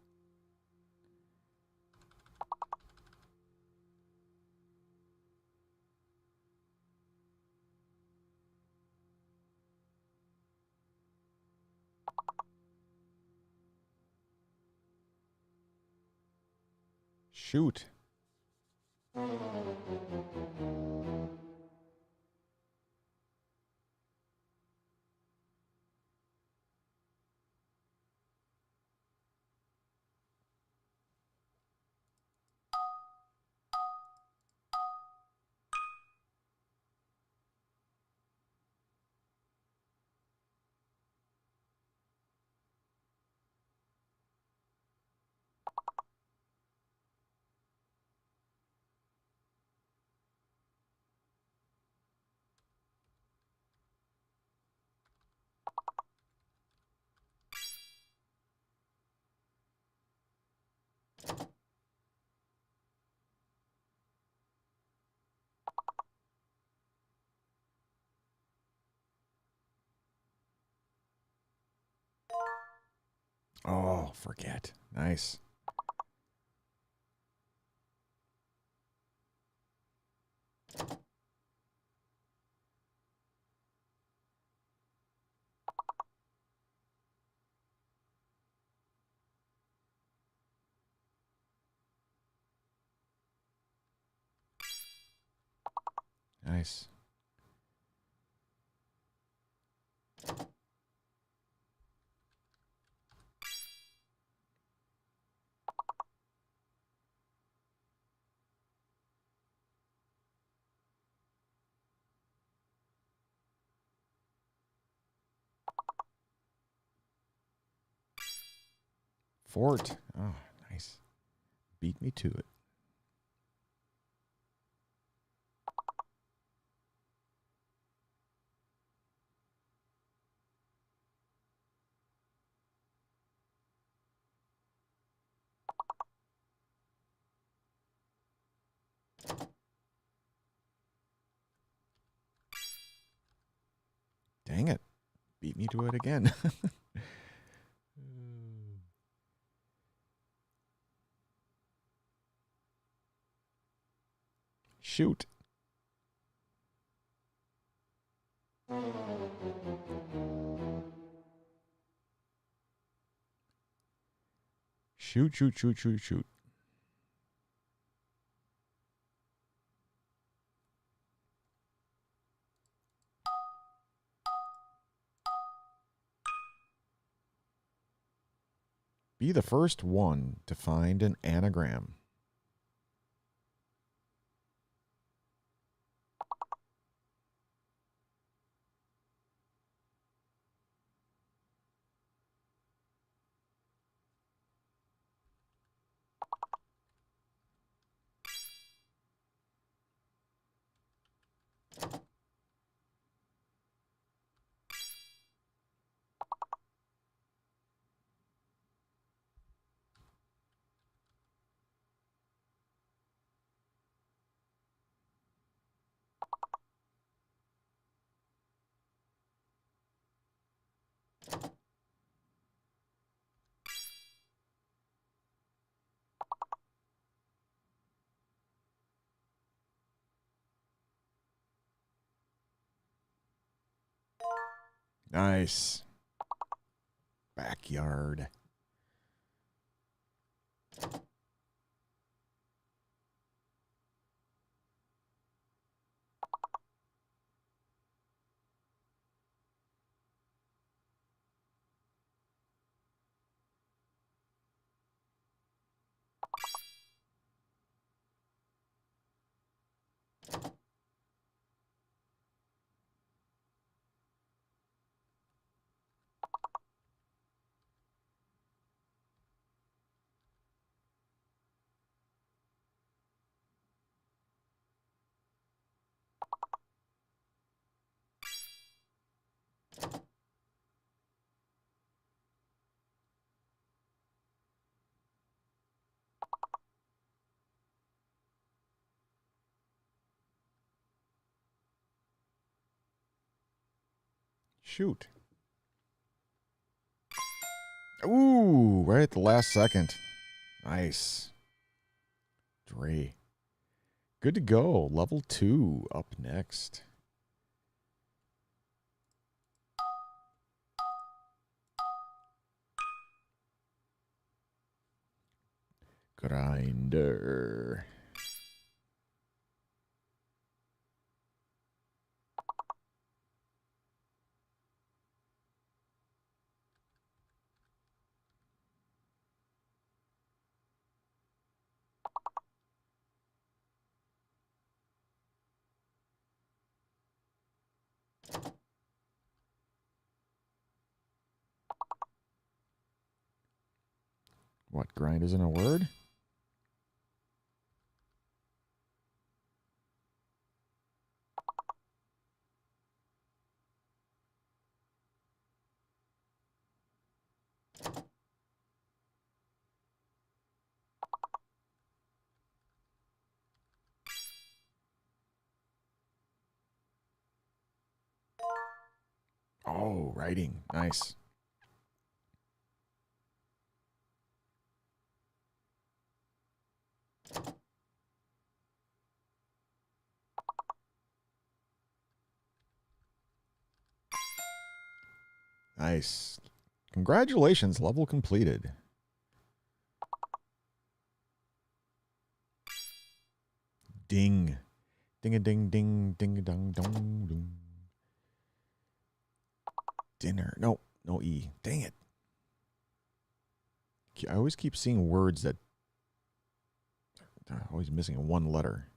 Shoot. Oh, forget. Nice. Nice. Fort. Oh, nice. Beat me to it. Dang it. Beat me to it again. Shoot. Shoot, shoot, shoot, shoot, shoot. Be the first one to find an anagram. Nice. Backyard. Shoot. Ooh, right at the last second. Nice. Dre. Good to go. Level 2 up next. Grinder. What, grind isn't a word? Oh, writing. Nice. Nice. Congratulations, level completed. Ding. Ding a ding ding ding a dong dong dong. Dinner. No, no E. Dang it. I always keep seeing words that are always missing one letter.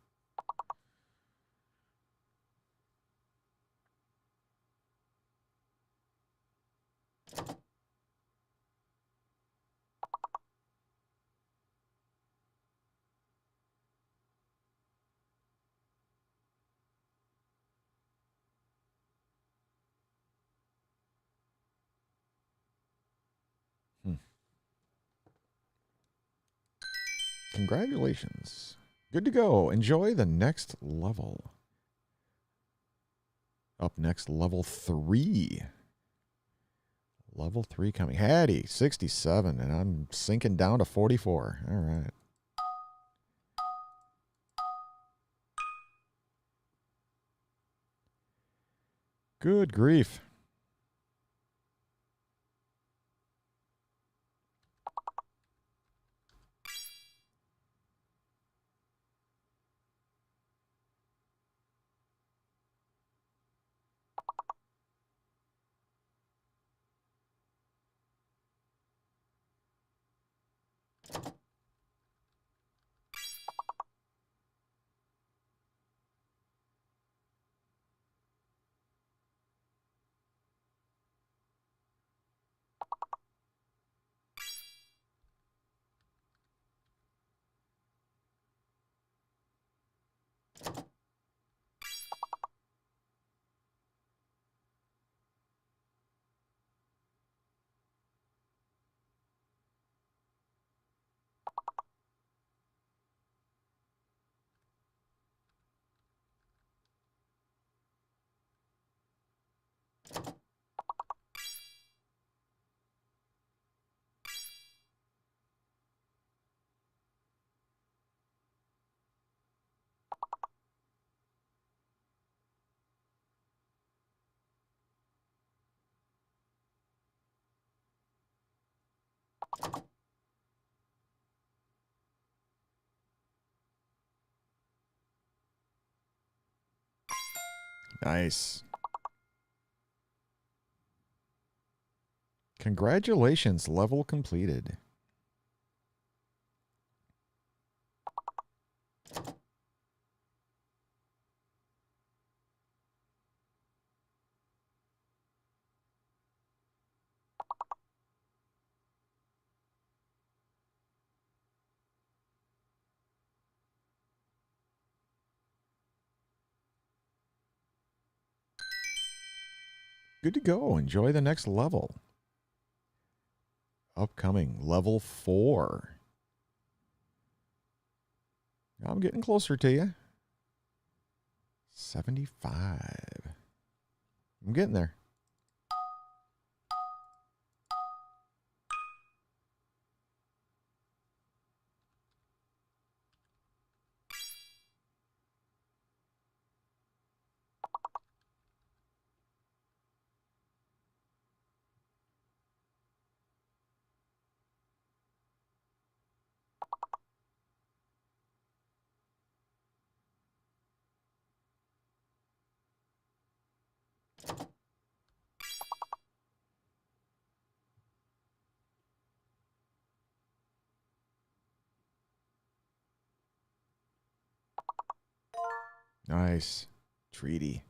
Congratulations. Good to go. Enjoy the next level. Up next, level 3. Level 3 coming. Hattie, 67, and I'm sinking down to 44. All right. Good grief. Nice. Congratulations, level completed. Good to go. Enjoy the next level. Upcoming level 4. I'm getting closer to you. 75. I'm getting there. Nice. Treaty.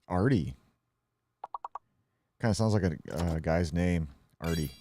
Artie. Kind of sounds like a guy's name. Artie.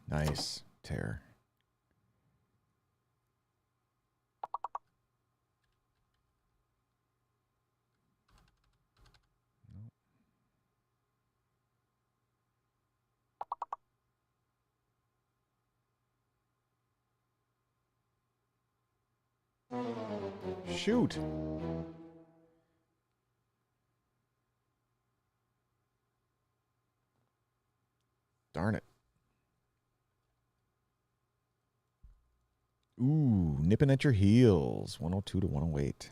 Nice. Tear. Shoot. Darn it. Ooh, nipping at your heels. 102 to 108.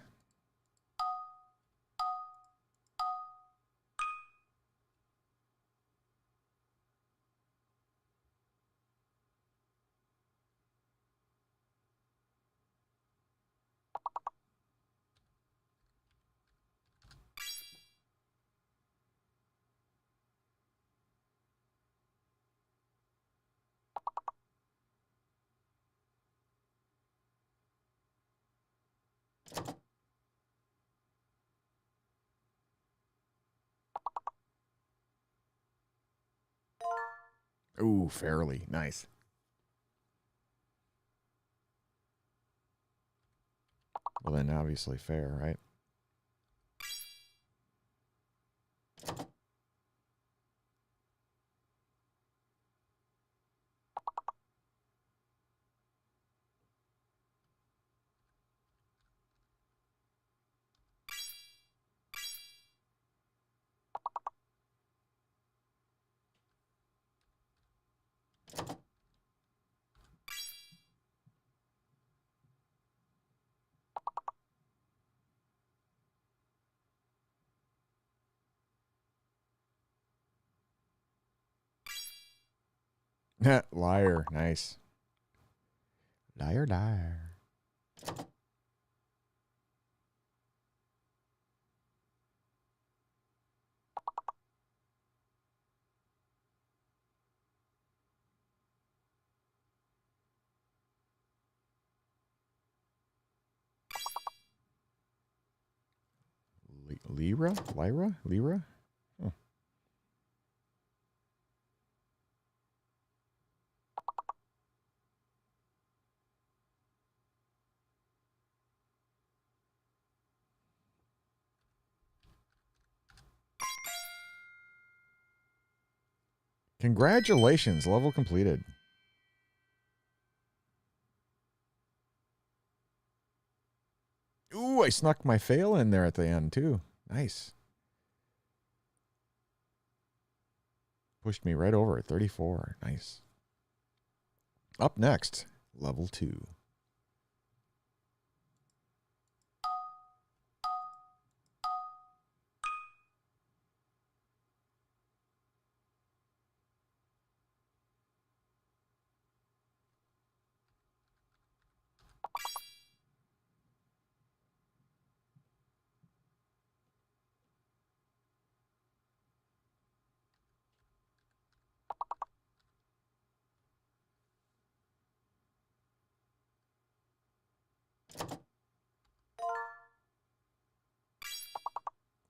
Ooh, fairly. Nice. Well, then obviously fair, right? Liar. Nice. Liar, liar. Lyra? Lyra? Huh. Congratulations, level completed. Ooh, I snuck my fail in there at the end, too. Nice. Pushed me right over at 34. Nice. Up next, level 2.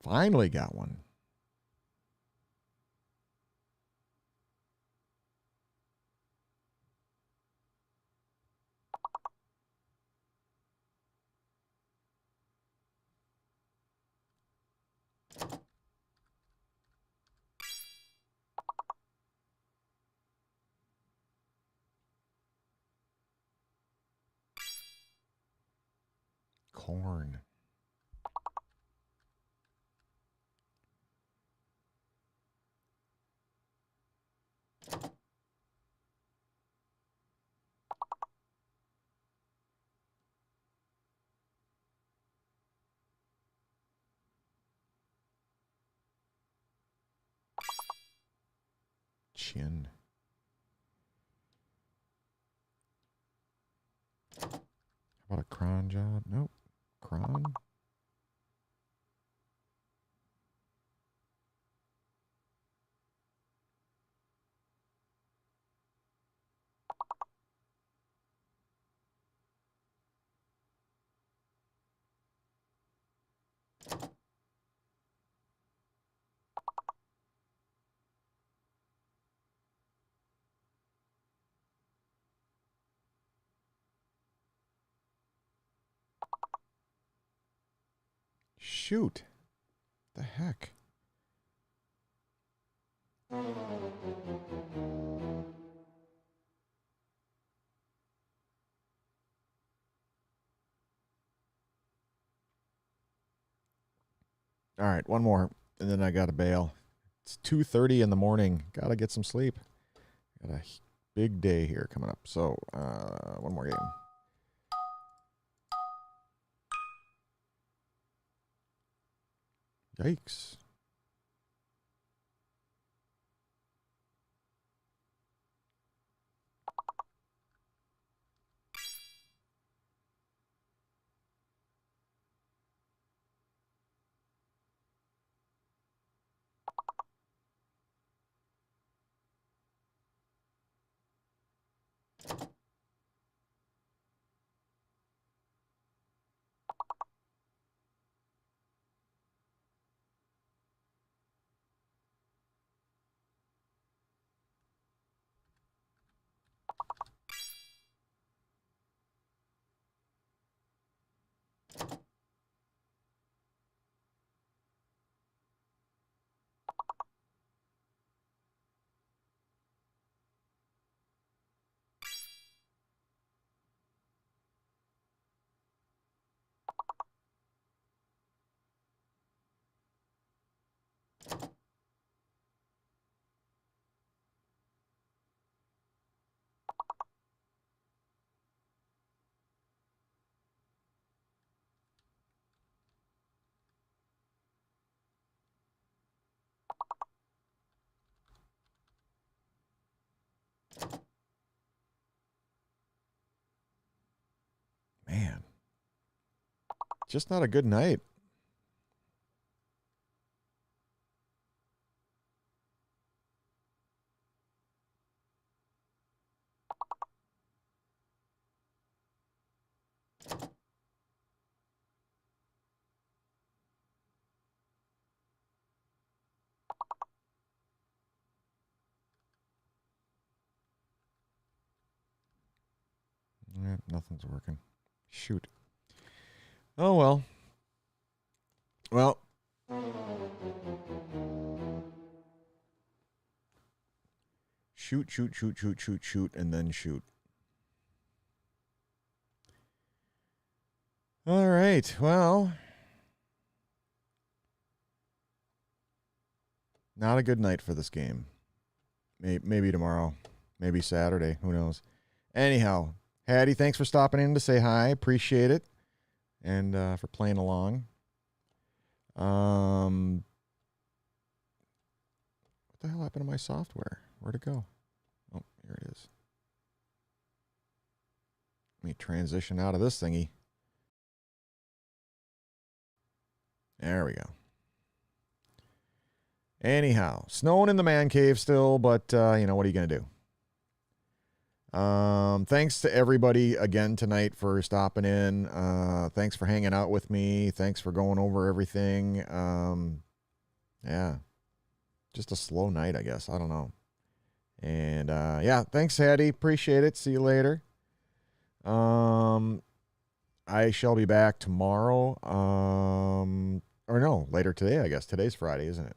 Finally got one. Corn. Chin. How about a cron job? Nope. Cron? Shoot. The heck? All right, one more, and then I got to bail. It's 2:30 in the morning. Got to get some sleep. Got a big day here coming up. So, one more game. Yikes. Man. Just not a good night. Nothing's working. Shoot. Oh, well. Well. Shoot, and then shoot. All right. Well. Not a good night for this game. Maybe tomorrow. Maybe Saturday. Who knows? Anyhow, Hattie, thanks for stopping in to say hi. Appreciate it. And for playing along. What the hell happened to my software? Where'd it go? Oh, here it is. Let me transition out of this thingy. There we go. Anyhow, snowing in the man cave still, but, what are you going to do? Thanks to everybody again tonight for stopping in. Thanks for hanging out with me. Thanks for going over everything. Yeah, just a slow night, I guess. I don't know. And, yeah, thanks, Hattie. Appreciate it. See you later. I shall be back tomorrow. Or no, later today, I guess. Today's Friday, isn't it?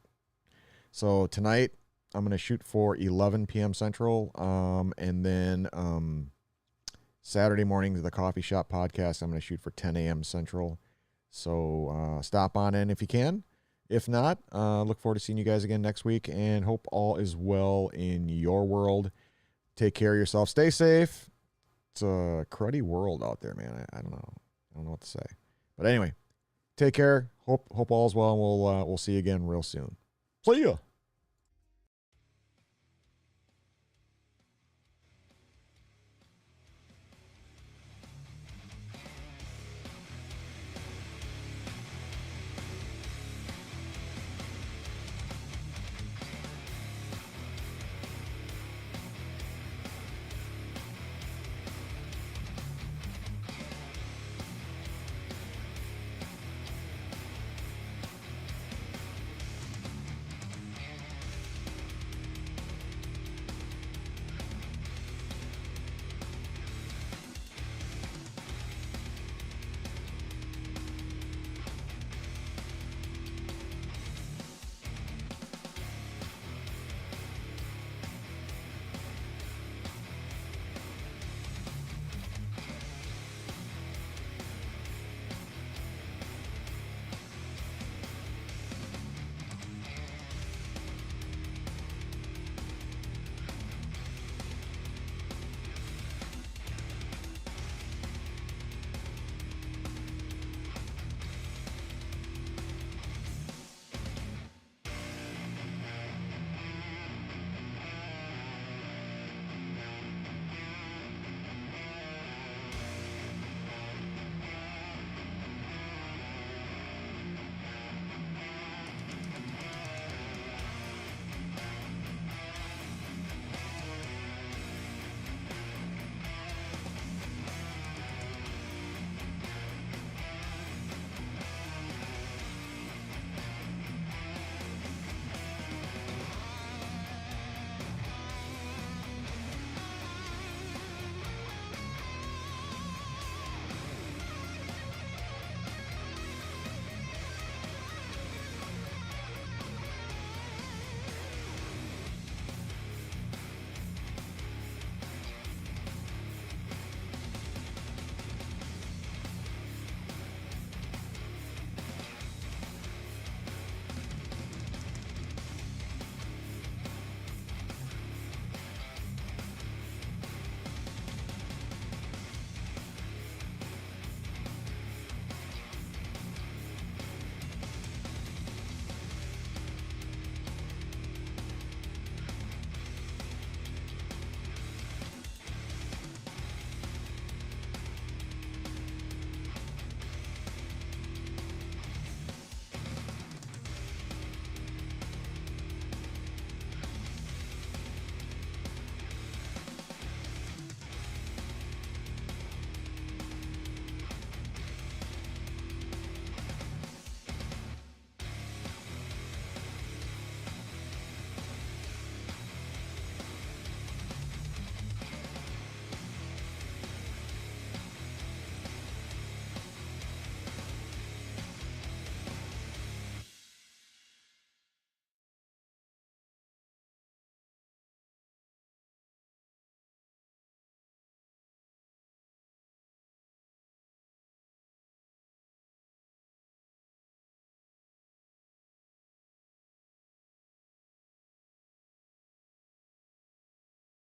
So tonight, I'm going to shoot for 11 p.m. Central. And then Saturday morning, the Coffee Shop podcast, I'm going to shoot for 10 a.m. Central. So stop on in if you can. If not, look forward to seeing you guys again next week, and hope all is well in your world. Take care of yourself. Stay safe. It's a cruddy world out there, man. I don't know. I don't know what to say. But anyway, take care. Hope all is well, and we'll see you again real soon. See ya.